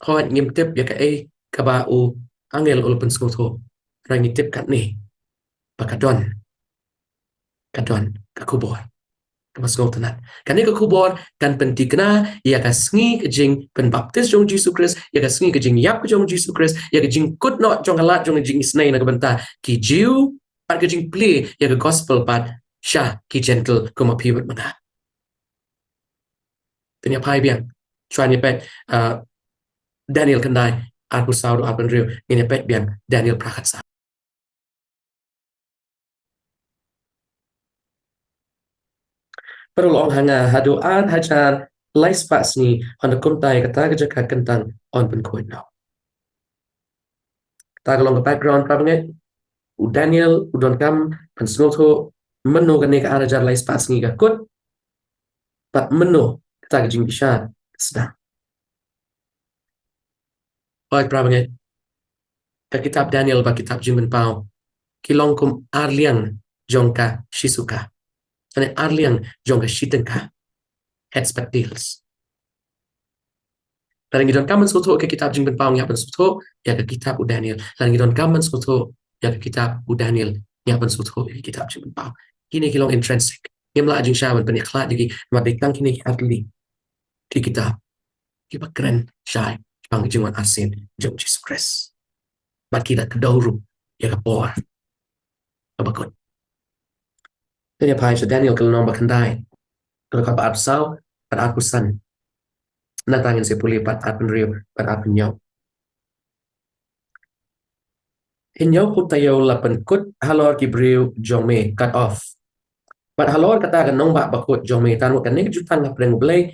khot ngim tip ya ka e ka ba u angel ul pen soto rang ni tip kat ni bakadon kadon ka kubor ka masgo tanan kani ka kubor kan pentikna ya ka sngi ka jing pen baptis jong Jesus Christ ya ka sngi ka jing yap ka jong Jesus Christ ya ka jing kut no jong alat jong jing isnai na ka benta ki jiu pat ka jing play ya ka gospel pat sha ki gentle kuma piwat mana tanya pai biang chuan pet Daniel kendai aku saud apan riu ngene pet biang Daniel prakat sa perlu orang hanga haduan hajar lais pas ni on kuntai kata kerja kentang on pen kuat now. Tak long background prabanget u Daniel udon kam pen snoto menu kan ni ka hajar lais pas ni ka kut pat menu kata jingbishar sedang. Baik prabanget ka kitab Daniel ba kitab Jingmen pau kilong kum arliang jongka shisuka. Ane arliang jongka shitenka. Headspat deals. Lalu ngidon kaman soto ke kitab jingben paung yapan soto ya ke kitab u Daniel. Lalu ngidon kaman soto ya ke kitab u Daniel yapan soto ya ke kitab jingben paung. Kini kilong intrinsic. Yamla ajing syaman peniklat lagi mabitang kini arli di kitab. Kiba keren syai pang jingwan asin jong Jesus Christ. Bat kita kedauru ya ke por. Abakut. Dan ya pai so Daniel kalau nombak kendai. Kalau kau baat sau baat akusan. Natangin si puli pat at penriu pat at penyau. Hinyau putayo lapan kut halor kibriu jome cut off. Pat halor kata kan nombak bakut jome tanu kan ne jutan la preng blay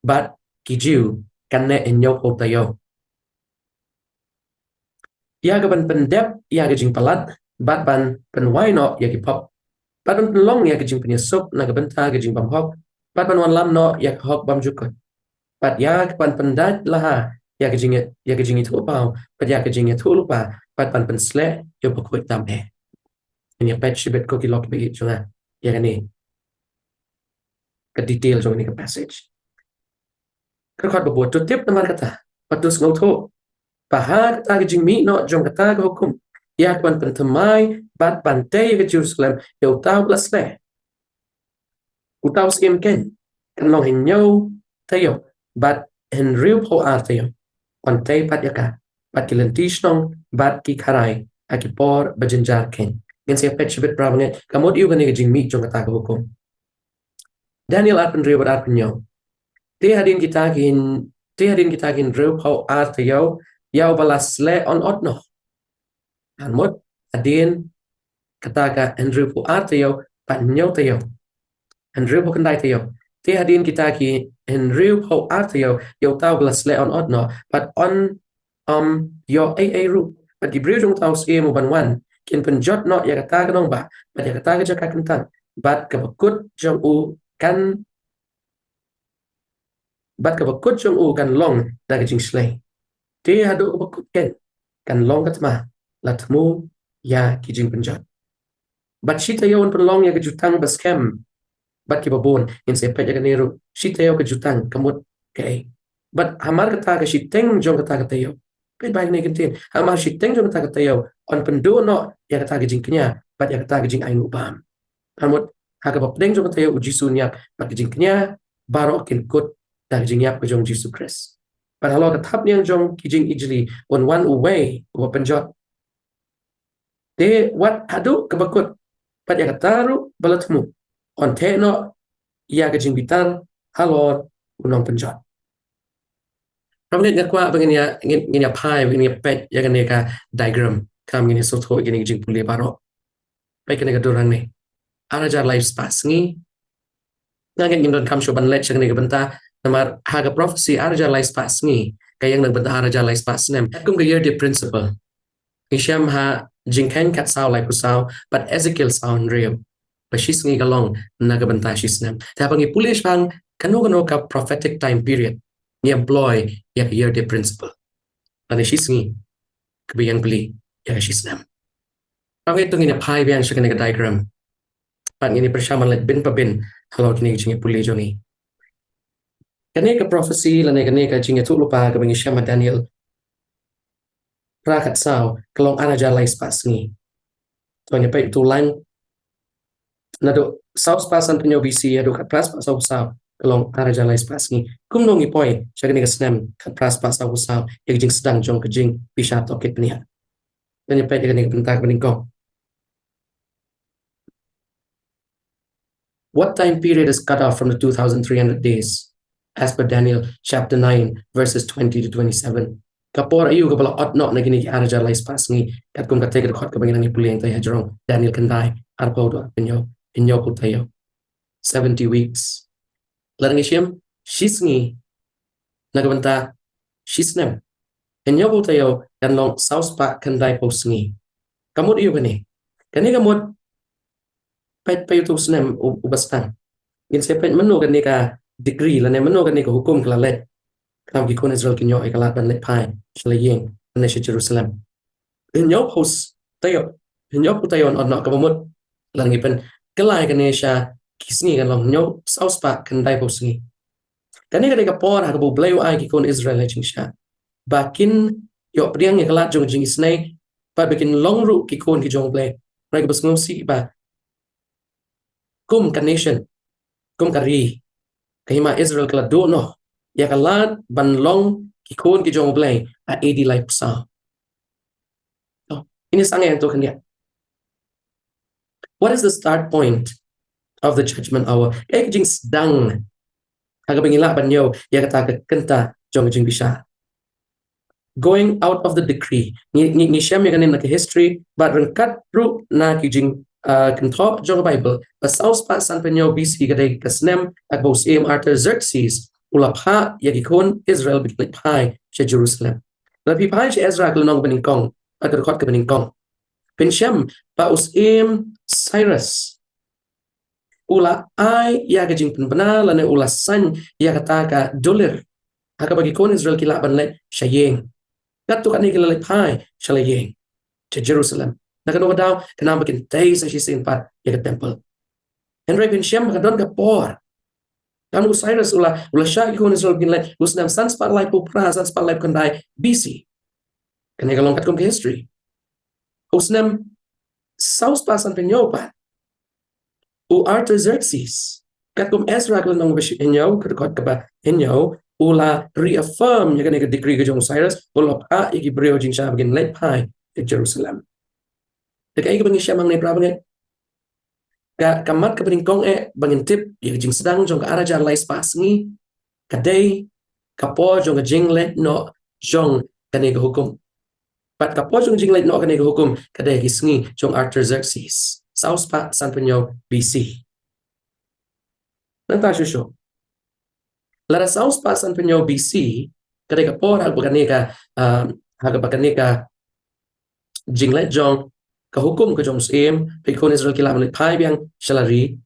bat kijiu kan ne hinyau putayo. Ya gaban pendep ya gajing palat bat ban penwai no ya kipop. Bat ban penlong ya gajing penyusup na gabenta gajing bamhok. Bat ban wan lam no ya hok bam jukut. Pat ya pan pendat lah ya kejing itu pau pat ya kejing itu lupa pat pan pensle yo pokok tambe ini pat shibet ko kilok be junga ya ni ke detail jong ni ke passage kerkot bebuat tu tip namar kata patus ngauto paha kata kejing mi no jong kata ke hukum ya pan pentemai pat pantai ke Jerusalem yo tau plasle utau skim ken kan long hinyau tayo bat henriu po artayo pantai pat yaka pat kilentis nong bat ki karai aki por bajenjar ken gen siya pet shibit pravane kamot yu gani gajing mi jong kata hukum Daniel at penriu bat penyo te hadin kita kin riu po artayo yaw balas le on otno anmot adin kata ka henriu po artayo pat nyo tayo henriu po kendai tayo te hadin kita ki henriu po artayo yo tau balas le on otno but on yo ru but gibriu jong tau ske mo banwan kin penjot no ya kata kanong ba but ya kata ka kentan but kabakut jong u kan long da gajing slay te hadu kabakut kan long katma latmu ya kijing penjot but shita yo penlong ya kejutang baskem bat kibabon in sepet ya kanero shitayo kejutang kamut kay but hamar kata ka shiteng jong kata tayo pet baik ne kentin hamar shiteng jong kata tayo on pendo no ya kata gejing kenya bat ya kata gejing ainu bam hamut haga bapdeng jong tayo uji sunyak bat gejing kenya baro kin kut da gejing yap jong Jesus Christ but halo katap niang jong kijing ijli on one way wa penjot de wat hadu kabakut bat ya kataru balatmu on teno ia gajing bitar halor unong penjot. Ramai ngakwa begini ya pai begini pet ya kan ka diagram kam gini soto gini gajing puli baro. Baik kan dorang ni. Arajar life spas ni ngagen gindon kam shoban let kan ka benta namar haga prophecy arajar life spas ni kayang nang benta arajar life spas nem. Akum ga year the principle. Isham ha jingken kat saw like usau but Ezekiel sound real. Pashis ngi galong nagabanta shisnam. Tapang ipulish bang kano ka prophetic time period ni employ ya year the principle. Ani shis ngi kabiyang puli ya shisnam. Pang ito ngi pai biang siya ka diagram. Pat ngi persyaman let bin pa bin halo kini jingi puli joni. Kani ka prophecy lani kani ka jingi tulupa kabingi siya Daniel. Prakat saw kalong araja lay spas ngi. Tuanya pa itulang nado saus pasan penyo BC ado kat pras pasau usau kalong araja lay spas ni kumnong ipoy siya kini kasnem kat pras pasau usau ya kejing sedang jong kejing bishap tokit peniha dan nyepet ya kini kebentak peningkong. What time period is cut off from the 2,300 days as per Daniel chapter 9 verses 20 to 27. Kapor ayu kapala otno na kini araja lay spas ni kat kum katay kat kabanginang ipuling tayo hajarong Daniel kendai arpaw do penyo inyo po tayo 70 weeks larang isyam shisngi nagabanta shisnem inyo po tayo dan long saus pa kanday po sngi kamot iyo kani kamot pet payo to snem ubastan in sepet mano kani ka degree lanay mano kani ka hukum klalet kam gikon Israel kinyo ay kalatan let pai shalaying na siya Jerusalem inyo po tayo nyop utayon on nok kabamut lang ipen kelai kanesha kisngi kan long nyop sauspa kan dai posngi kani kada ka por ha bu blayu ai ki kon Israel chingsha bakin yo priang ya kala jong jing isnai pa bikin long ru ki kon ki jong blay rai bas ngosi ba kum kan nation kum kari kahima Israel kala do no ya kala ban long ki kon ki jong blay a edi lai psa ini sangai yang to kan ya. What is the start point of the judgment hour? Jing sedang agak pengilak banyo ya kata kenta jong jingbishar. Going out of the decree. Ni syam ya kanin na history but rengkat ru na kijing kentop jong Bible pasaus pa san penyo BC kadai kasnem agbos Arthur Xerxes ulapha ya gikon Israel biklik pai sa Jerusalem. Lapi pai sa Ezra kulong beningkong agar kot ke beningkong. Pensyam pa usim Cyrus ula ai ya kajing penpena lane ula san ya kata ka dolir haka bagi kon Israel kila ban le syayeng katu kan ni kila le pai syayeng to Jerusalem nakan wadaw kanang bakin tay sa sisin pat ya ka temple Henry pensyam kadon ka por kan Cyrus ula sya kon Israel kin le usnam sans pat lai pupra sans pat lai kandai BC kan ni kalongkat kom ke history usnam saus pasan penyopat u Arthur Xerxes katum Ezra kalong bashik inyo kadakot ka ba inyo ula reaffirm ya kanega decree ka jong Cyrus ula pa igibreo jing siya bagin let pai to Jerusalem dekai ka bangi siya mang nay prabangan ka kamat ka beningkong bangin tip ya jing sedang jong ka araja lais pasngi kadai kapo jong ka jing let no jong kanega hukum Pat kapo jong jing lait no kanega hukum kadai hisngi jong Arthur Xerxes. Saus pa san penyo BC. Nanta shusho. Lara saus pa san penyo BC kadai kapo hag bakanega hag jing lait jong ka hukum ka jong sim pikon Israel kila malit pai biang shalari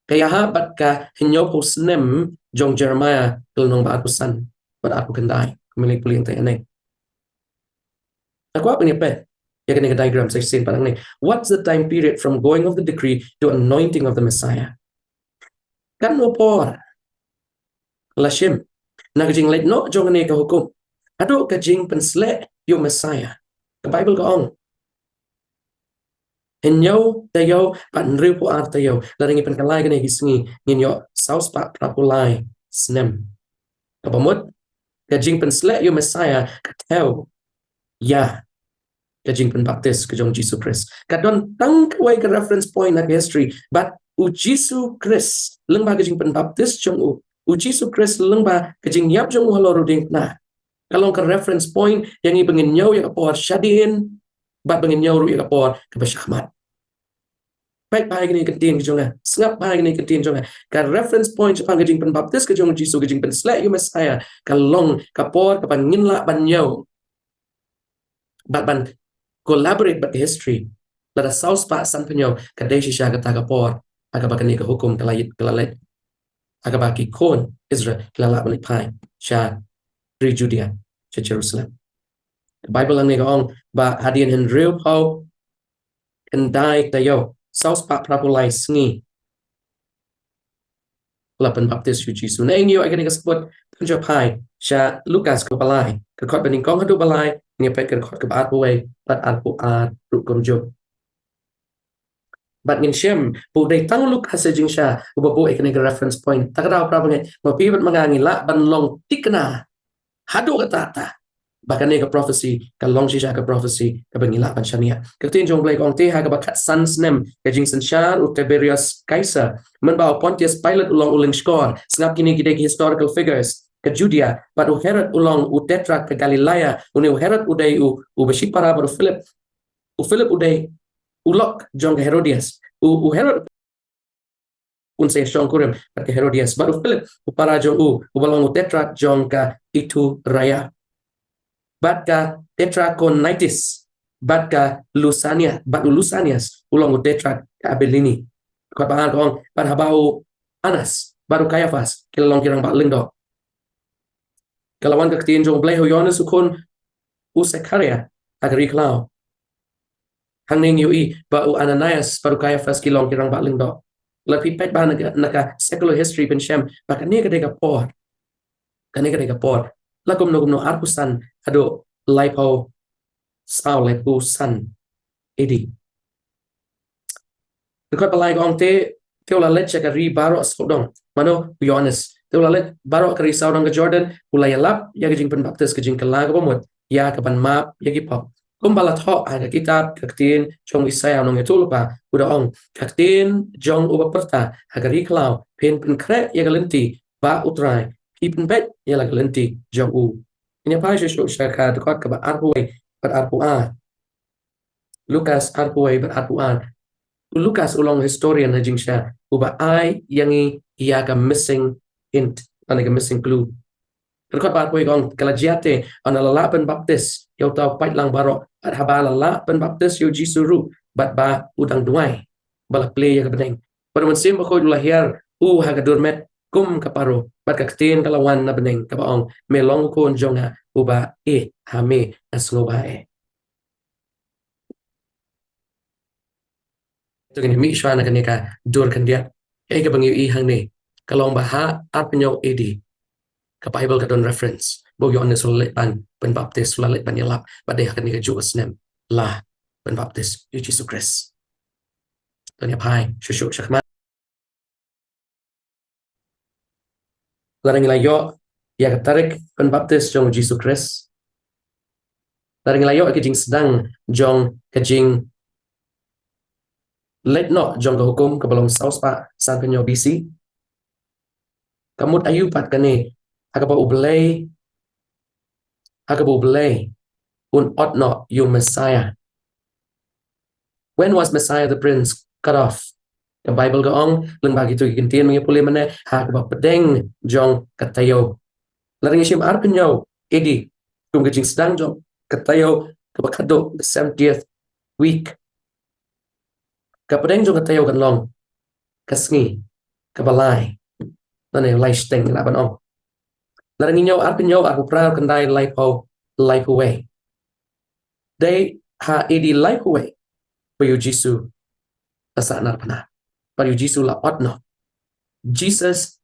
kaya habat ka hinyo po snem jong Jeremiah kulnong ba akusan bat aku kendai kumilik puling tayanay. Aku apa ni apa? Ya kan diagram saya sin parang ni. What's the time period from going of the decree to anointing of the Messiah? Kan no por. Lashim. Nagajing late no jong ni ka hukum. Ado kajing pensle yung Messiah. The Bible ko ong. Henyo tayo panriw po tayo. Laring ipankalay ka na hisingi ninyo saus pa prapulay snem. Kapamot kajing pensle yung Messiah kataw. Ya, kajing penbaptis kajong Jesus Christ. Kadon tang kawai ke reference point na history, but u Jesus Christ lengba kajing penbaptis jong u Jesus Christ lengba kajing yap jong haloro ding na. Kalong ke reference point yang ibengin nyaw yang apor syadin, but bengin nyaw ru yang apor kebasyakmat. Baik bahagian ini kentin kajong na, sengap bahagian ini kentin kajong na. Ka reference point jepang kajing penbaptis kajong Jesus kajing penslek yu Messiah, kalong kapor kapan nginla ban nyaw. But ban collaborate but history lada saus pa san penyo kadai sisya kata kapor agabaka ni ka hukum kalalit agabaki kon Israel kalala balik pai sya tri Judea sya Jerusalem. The Bible lang ni kaong ba hadian henril pau kendai tayo saus pa prapulay sngi lapan baptis yu Jisu na inyo ay kani kasabot tunjo pai sya Lucas ko balay kakot baning kong hadu balay ngepet kakot ke baat buway pat arpu at rukom job bat ngin siyem po day tang Lucas sa jing siya ubabu ay kani reference point takadaw prabangay mapibat mangangila banlong tikna hadu katata baka ni ka prophecy kalong siya ka prophecy kabangilapan siya niya katin jong blay kong tiha kabakat sans nem kajing sansyar u Tiberius Caesar manbaw Pontius Pilate ulong uling score sangap kini gideg historical figures ke Judea but u Herod ulong u Tetrarch ke Galilea uni u Herod uday u Bashipara baru Philip uday ulok jong ke Herodias u Herod unsay syong kurim ke Herodias baru Philip u para jong u balong u Tetrarch jong ka itu raya batka Tetrachonitis batka Lusanias ulong Tetrarch ka Abelini ko pangal kong parhabao Anas baru Caiaphas kilalong kirang baklindo kalawan kaktiin jong blay Yohanes ukon u Zekaria agri klaw hangning UI ba u Ananias baru kaya first kilong kirang baling do lapi pet ba naka secular history pen shem ba kane kadega por lakum no arkusan ado laipo sao laipo san edi ko palai gong te ula let check ri baro sodong mano be honest te ula let baro kari saudong ke Jordan ula yalap ya jing pen baptis ke jing kalaga bomot ya ke ban map ya gi pop kumbala tho aga kitab kaktin chong Isaya nong etulpa uda ong kaktin jong uba perta hagari klau pen kre ya galenti ba utrai ipin bet ya la galenti jong u ini pa shu shaka dekot ke ba arpuai ber arpua Lukas arpuai ber arpuan Lukas ulong historian na jingsha uba ai yangi iya ka missing hint ana ka missing clue Rekod ba koy gong kalajiate ana lalapan baptis yaw taw pait lang baro at habala lalapan baptis yaw jisuru bat ba udang duay balak play ya kabeng pero man sim ko lahir haga durmet kum kaparo bat kaktin kalawan na beneng kabaong melong ko jonga uba hame asngobae to gani mi shwana kanika dur kan dia ka bangi hang ni kalong baha apnyo edi ka Bible ka don reference bo yon ne sulit pan baptis sulit pan yalap badai akan ni ka Jews nem lah pan baptis Jesus Christ tanya pai shushu shakma larang layo ya tarik pan baptis jong Jesus Christ larang layo ke jing sedang jong ke jing let no jong ka hukum ka balong saus pa san penyo BC kamut ayu pat kane Hagaba ublay un otno yung Messiah. When was Messiah the Prince cut off? The Bible gaong lang bagi tu ikintian mga puli mana hagaba pedeng jong katayo. Laring isim arpenyo edi kung gajing sedang jong katayo kabakado the 70th week. Kapedeng jong katayo kanlong kasngi kabalay. Nanay laisteng laban ong. Larang inyo arpenyo aku proud kandai life away. They ha edi life away. Payu Jisu asa narpana. Payu Jisu la otno. Jesus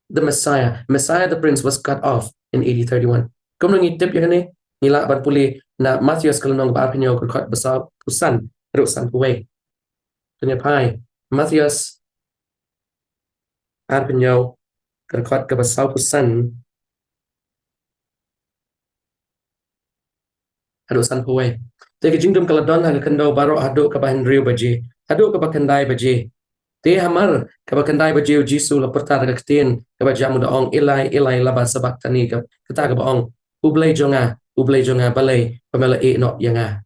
the Messiah the Prince was cut off in AD 31. Kung nang itip yan ni nila ban puli na Matthew kalunong arpenyo kut basal usan rusan away. Kanya pai Matthew arpenyo kut ke basal usan Hado san puwe. Te jingdum kaladon haga kando baro hado ka bahin riu baje. Hado ka bakandai baje. Te hamar ka bakandai baje o Jisu la perta ka ktin ka bajamu da ong ilai laba sabak tani ka kata ka baong ublay jonga balay pamela no yanga.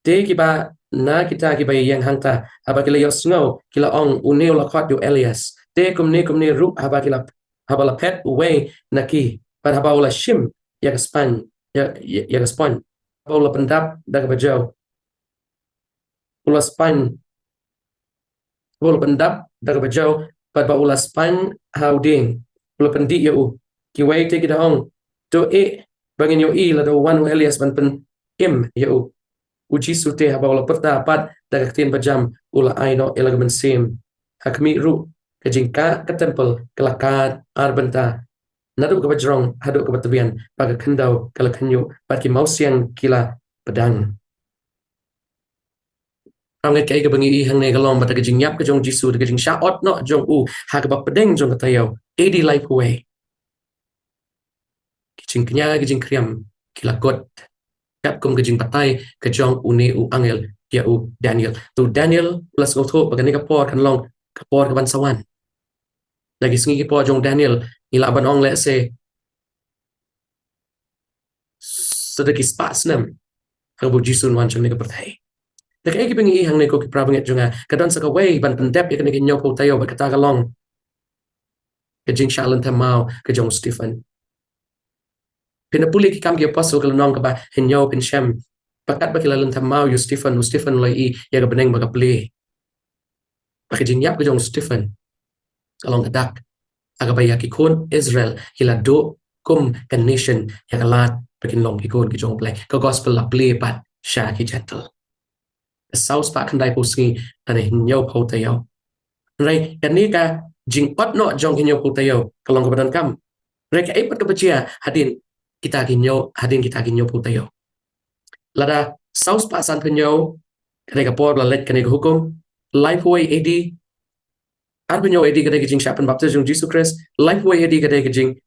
Te kiba na kita kiba yang hangta haba kila yosngo kila ong uneu la kwat yo Elias. Te kumne rup haba kila haba la pet uwe naki pat haba wala shim ya span ya spon Paula pendap daga bajau. Ula span. Paula pendap daga bajau. Pad ba ula span hauding. Ula pendi yo. Kiwai te kita ong. Do bangin yo la do wan Elias ban pen im yo. Uji sute haba ula perta pad daga ktin bajam ula aino elagamen sim. Hakmi ru kajingka ke temple kelakad arbenta. Nadu ke bajrong hadu ke batabian paga kendau kala kanyu pagi mausiang kila pedang ang kai ke bangi hang ne galong bata ke jingyap ke jong Jisu ke jing shaot no jong ha ke pedeng jong katayo 80 life away kijing kenya ke jing kriam kila god kap kum ke jing patai ke jong uni angel dia Daniel tu Daniel plus ngotho bagani ka por kan long ka por ke bansawan lagi sengi ke por jong Daniel ila ban ong let's say sedeki spas nem habo Jisun wan jong ne pertai dak eki bengi hang ne ko ki prabanget jonga kadan saka way ban pendep ya ne nyo ko tayo ba kata galong ke jing shalan tamau ke jong Stephen pinapuli ki kam ki apostle kal nong ka ba hinyo pin shem pakat ba kilalan tamau yu Stephen lai ya ga beneng ba ka play ba ke jing yap ke jong Stephen along adak aga baya ki kon Israel hila do kum kan nation ya kalat pakin long ki kon ki jong play ka gospel la play pat sha ki gentle saus pa kandai pusi ane nyau pau tayo rai kanika jing pat no jong hinyo pau tayo kalong kebadan kam rai ka ipat kebacia hadin kita ginyo pau tayo lada saus pa san penyo kanika por la let kanika hukum lifeway edi arbenyo edi kanika jing shapen baptiz jong Jesus Christ lifeway edi kanika jing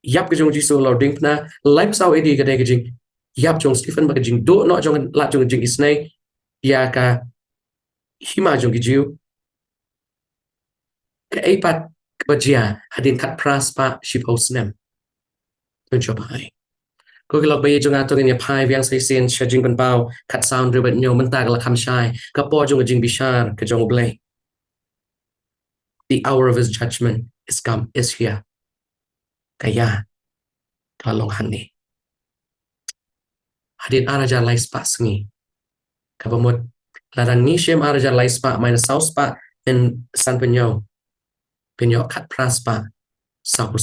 yap ke jong Jesus lo ding na life sau edi kanika jing yap jong Stephen baka jing do no jong la jong jing isnay ya ka hima jong gijiu ka ipat kebacia hadin kat pras pa shipos nem mencobai ko kilok bayi jong ato nya pai biang sai sen shajing ban pau kat sound ribet nyo mentag la kham shai ka po jong jing bishar ka jong blay the hour of his judgment is here kaya kalong hani hadin araja lais pa sngi kabamut larang ni shem araja lais pa main saus pa en san penyo kat pras pa sau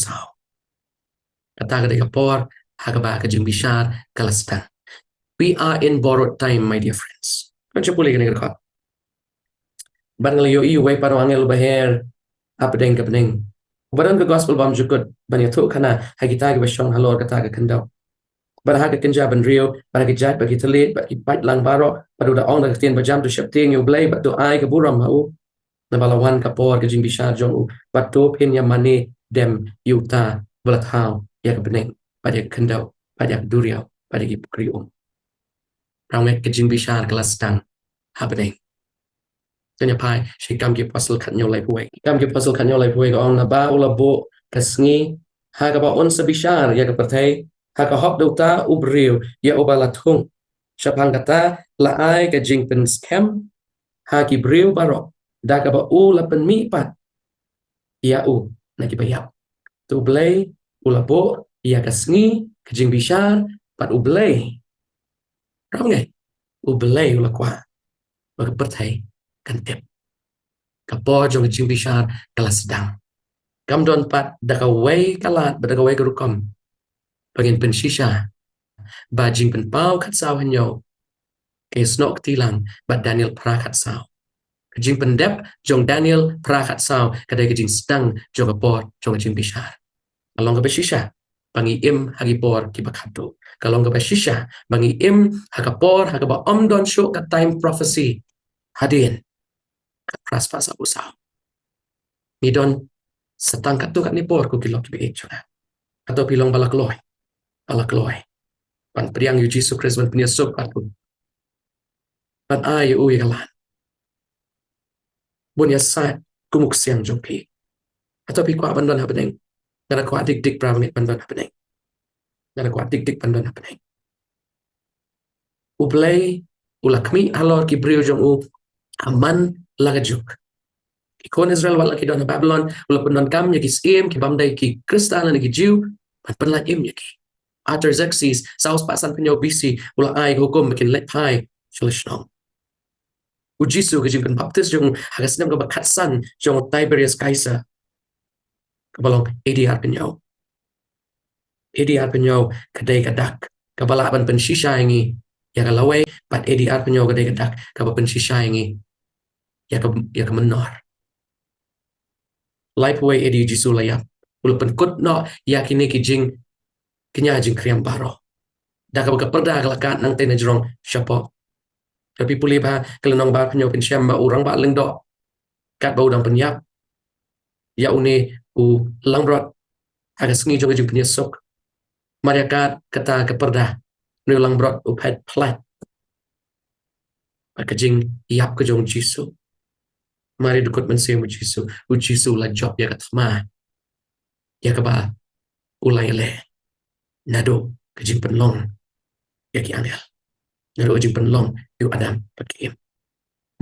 kata ka por hagaba ka jing bishar kalastan we are in borrowed time my dear friends kancha puli ka ngar barang yo i way paro angel baher apdeng kapning barang ka gospel bam jukut banya thu kana hagita ka bashong halor kata ka kandaw barang ka kinja ban rio barang ka jat bagi telit bagi pat lang baro padu da ong da tien bajam tu shapting yo blay but to ai ka buram hau na balawan ka por ka jing bishar jong but to pin ya mani dem yuta balat hau ya ka bening pada kendau pada duriau pada krium ramai ka jing bishar kelas tang happening tanya pai shikam ki pasal khanyo lai puai kam ki pasal khanyo lai puai ka ong na ba ula bo kasngi ha ka ba on sa bishar ya ka perthai ha ka hop dauta ubriu ya obala thung shapang kata la ai ka jing pen scam ha ki briu barok da ka ba u la pen mi pat ya u na ki bayap tu blay ula bo ya kasngi ka jing bishar pat u blay ramai u blay ula kwa ba ka perthai kan tip ka po jong jing bishar kelas sedang kam don pat da ka way kalat ba da ka way garukam bagin pen shisha ba jing pen pau khat saw hanyo ke snok tilang ba Daniel pra khat saw jing pen dep jong Daniel pra khat saw kadai ka jing sedang jong ka po jong jing bishar along ka shisha bangi im hagi por ki bakhato kalong ka shisha bangi im hagapor hagaba omdon show ka time prophecy hadin praspa sa usaw ni don setang kat tu kat ni por ku kilok bi chuna atau pilong balakloy pan priang yu Jesus Christ ban punya sub at ku pan ai u yalan bunya sa kumuk siang jongpi atau pi kwa ban happening ngara kwa dik pravnit ban happening ngara kwa dik ban happening ublay ulakmi alor ki brio jong u aman lagajuk ikon Israel wala ki don Babylon wala pun kam nya ki sim ki bamdai ki Kristan na ki Jew pan la im nya ki Artaxerxes saus pasan penyo BC wala ai hukum makin let pai shalishnom ujisu ki jing baptist jong hagas nam ka bakatsan jong Tiberius Caesar kabalong ADR penyo kadai kadak kabala ban pen shisha ingi ya kalaway pat ADR penyo kadai kadak kabala pen shisha ingi ya ka menor lifeway edi jisu layap walaupun kut no ya kini ki jing kenya jing kriam baro da ka perda kalakat nang tena jrong syapo tapi puli ba kelenong ba penyo pen syam ba urang ba lengdo kat bau dang penyap ya une u langrot aga sngi jong jing penyesok mariakat kata ke perda nu langrot u pet plat ka jing yap ke jong jisu mari dukut mensem ujisu la job ya katma ya kaba ulai le nado kejing penlong ya ki angel nado kejing penlong yu adam pakim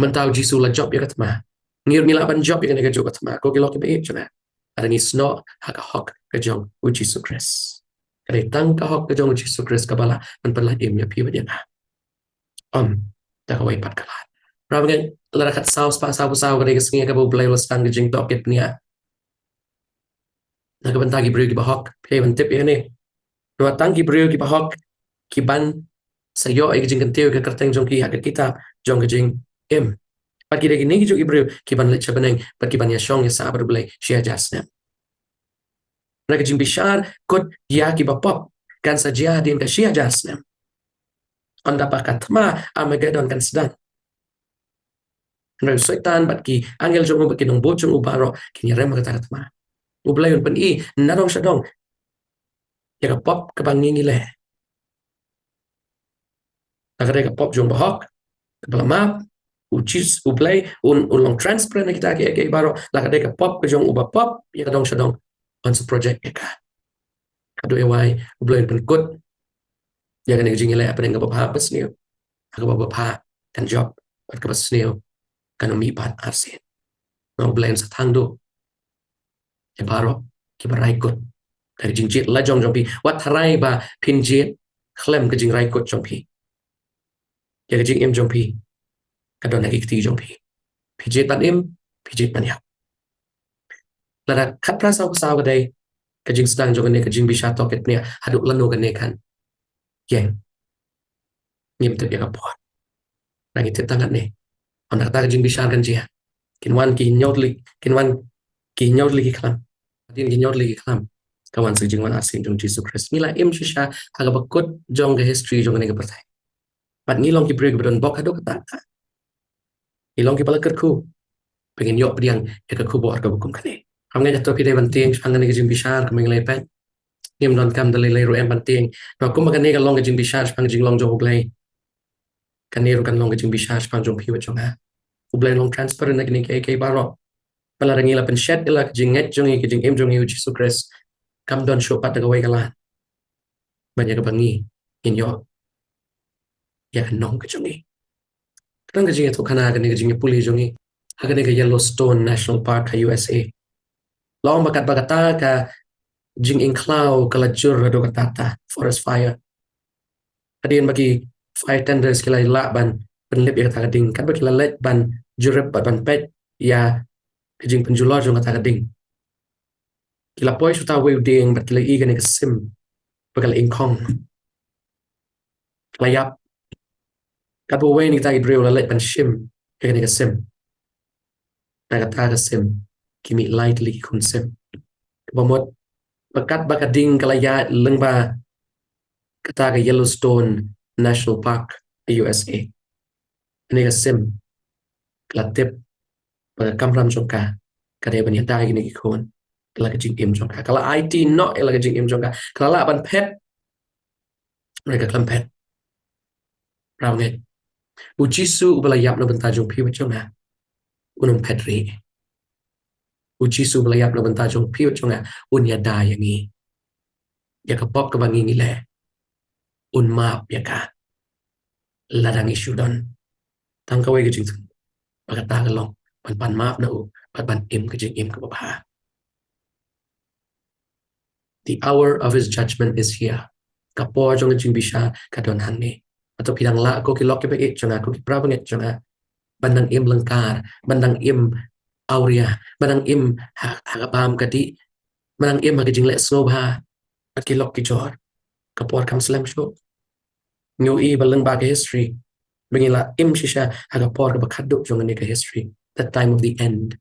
mentau jisu la job ya katma ngir milaban job ya ka job katma ko kilok be chuna ada ni sno hak hok kejong ujisu Chris kare tang ka hok kejong ujisu Chris kabala penlah im ya pi dia tak awai pat kalat Rabangan larakat saus pa saus kadai kesengi ka bulai lo stang jing tokit nia. Nakabantagi brio ki bahok, pay ban tip ini. Dua tangki brio ki bahok ki ban Sayo ay jing kenteo ke kerteng jong ki hak kitab jong ke jing im. Pat ki degi ni jong Ibreu ki ban lecha beneng pat ki ban ya shong ya sabar belai shia jasna. Mereka jing bishar kot ya ki bapop kan saja din ke shia jasna. Anda pakat ma Armageddon kan sedang. Mereka setan bat ki angel jong bat ki dong bocong ubaro ki nyerem kata ma. Ubelai un pen I nadong sadong ya ke pop ke bangingi le. Agak ke pop jong bahok kepala map ucis uplay long transparent kita ke baro la ka pop ke jong uba pop ya dong sadong on project ka kado ewai uplay pen kut ya kan jing ile apa dengan bapa pas ni ka bapa kan job pat ka pas ni kan mi pat arsin no uplay sa thangdo ya baro ki barai kut ka jing jit la jong pi wat harai ba pin jit klem ka jing rai kut jong pi ya ka jing im jong pi kadon lagi keti jong pi pijit pan im pijit pan ya lada kat prasau saw kadai kajing sedang jong ne kajing bisa toket ne haduk lanu kan ne kan yang ngim te ya kapor nang itu tangan ne on kata kajing bisa kan dia kinwan ki nyotli ki klam din ki nyotli ki klam kawan sejing wan asin jong Jesus Christ mila im shisha haga bakut jong ke history jong ne ke pertai pat ngilong ki break bedon bok haduk kata ilong ki palakerku pengen yok piang ya ke kubo arga bukum kane hamga jatuh pide banting pangan ke jing bishar ke menglai pen nim don kam dalai lai ro em banting no kum kan ne long ke jing bishar pang jing long jo ublai kan ne ro kan long ke jing bishar pang jong piwa jonga ublai long transparent ne ke baro pala rangi la pen shed ila ke jing nget jongi ke jing em jongi Jesus Christ kam don show pat gawai kala banyak ke bangi in yo ya kan nong ke jongi kan ke jing itu kana ke jing puli jongi akan ke Yellowstone National Park ke USA long bakat ka jing ingklau kelajur do katata forest fire kadin bagi fire tenders kila la ban penlip ya kata ding kan bagi lalet ban jurep ban pet ya jing penjulo jong kata ding kila poi suta we ding bat kila I gane kesim bakal ingkong layap kabo we ni ta idreu lalet ban shim gane kesim ta kata kesim kimi lightly konsem bomot bakat ding kalaya lengba kata ke Yellowstone National Park USA ini kesim kelatip pada kamram jongka kada ban yata gini kon kala ke jing im jongka kala IT no ela ke jing im jongka kala ban pet mereka klempet rawnge ujisu ubalayap no bentajong pi wachonga unum petri ujisu ubalayap no bentajong pi wachonga unya da yangi ya ke pop ke bangi ngile un map ya ka ladang isu don tangkawe ke jing bagata galong pan map na u pan im ke jing im ke bapa the hour of his judgment is here kapor jong jing bisa kadon hanne atau pidang la ko ki lok ke be jonga ko ki prabanget jonga bandang im lengkar bandang im auria bandang im hagapam kadi bandang im ke jing le sobha at ki lok ki jor kapor kam slam show new I baleng ba ke history bengila im shisha hagapor ke bakaduk jong ne ke history that time of the end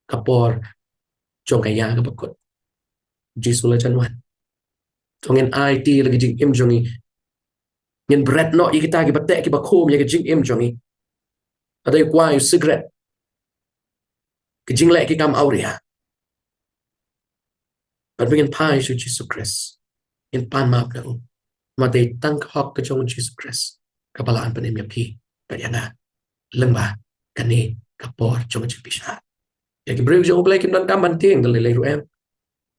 kapor jong kaya ke bakut jisula janwan tongin IT lagi jing im jongi ngin bread no I kita ki batek ki bakom ya ke jing im jongi ada kwa yu cigarette ke jing le ki kam auria but bengin pai su Jesus Christ in pan map no ma de tang hok ke jong Jesus Christ kapalaan panim ya pi bayana lembah kani kapor jong jing bisa ya ki breu jong blai kim dan kam banting dalai ru em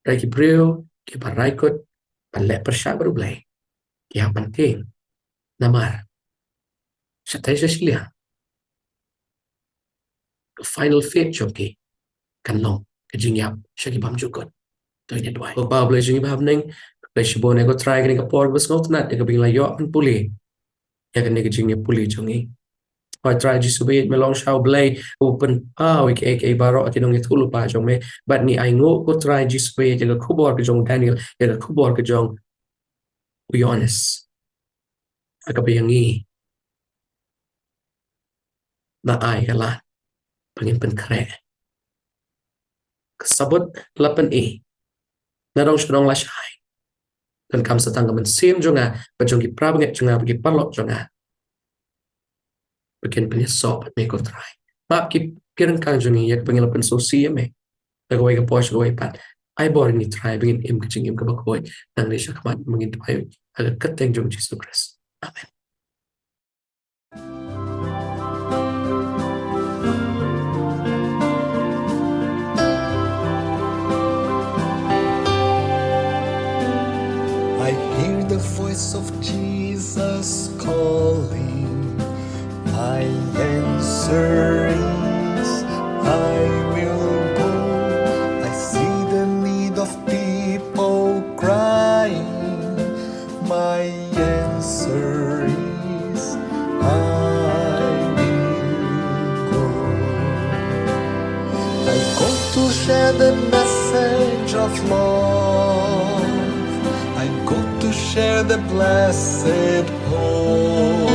rai ki breu ki parai kot pan le persya baru blai ki ha banting namar satai sesilia final fate joki kanlong ke jingyap shagi bam jukot to nya dwai ko pa blai jingi bam neng blai shibone ko try ke kapor bus ngot nat ke bing la yo pan puli ya ke ne ke jingi puli jongi I try to submit melong shao blay open week ek baro atinong itulu pa jong me but ni ai ngo ko try to submit jaga kubor ke jong Daniel jaga kubor ke jong we honest Agabiyangi na ay galat pangin penkre kasabot lapan narong syarong lashay dan kam satang gaman sim jonga pajongi prabanget jonga bagi palok jonga bagian penyesop me ko try map ki kiran kang jongi yak pangin lapan sosi me gawai ka posh gawai pat ay bor ni try bangin im kaching im ka bakoy nang ni siya kaman mangin tayo agak kateng jong Jesus Christ. Amen. I hear the voice of Jesus calling. My answer is, I will go. I see the need of people crying. My answer is, I will go. I go to share the message of love. I go to share the blessed hope.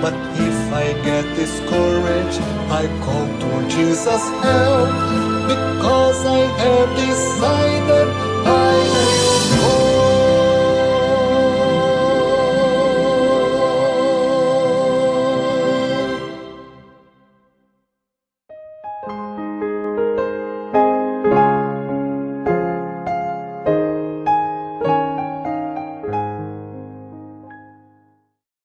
But if I get discouraged, I call to Jesus' help, because I have decided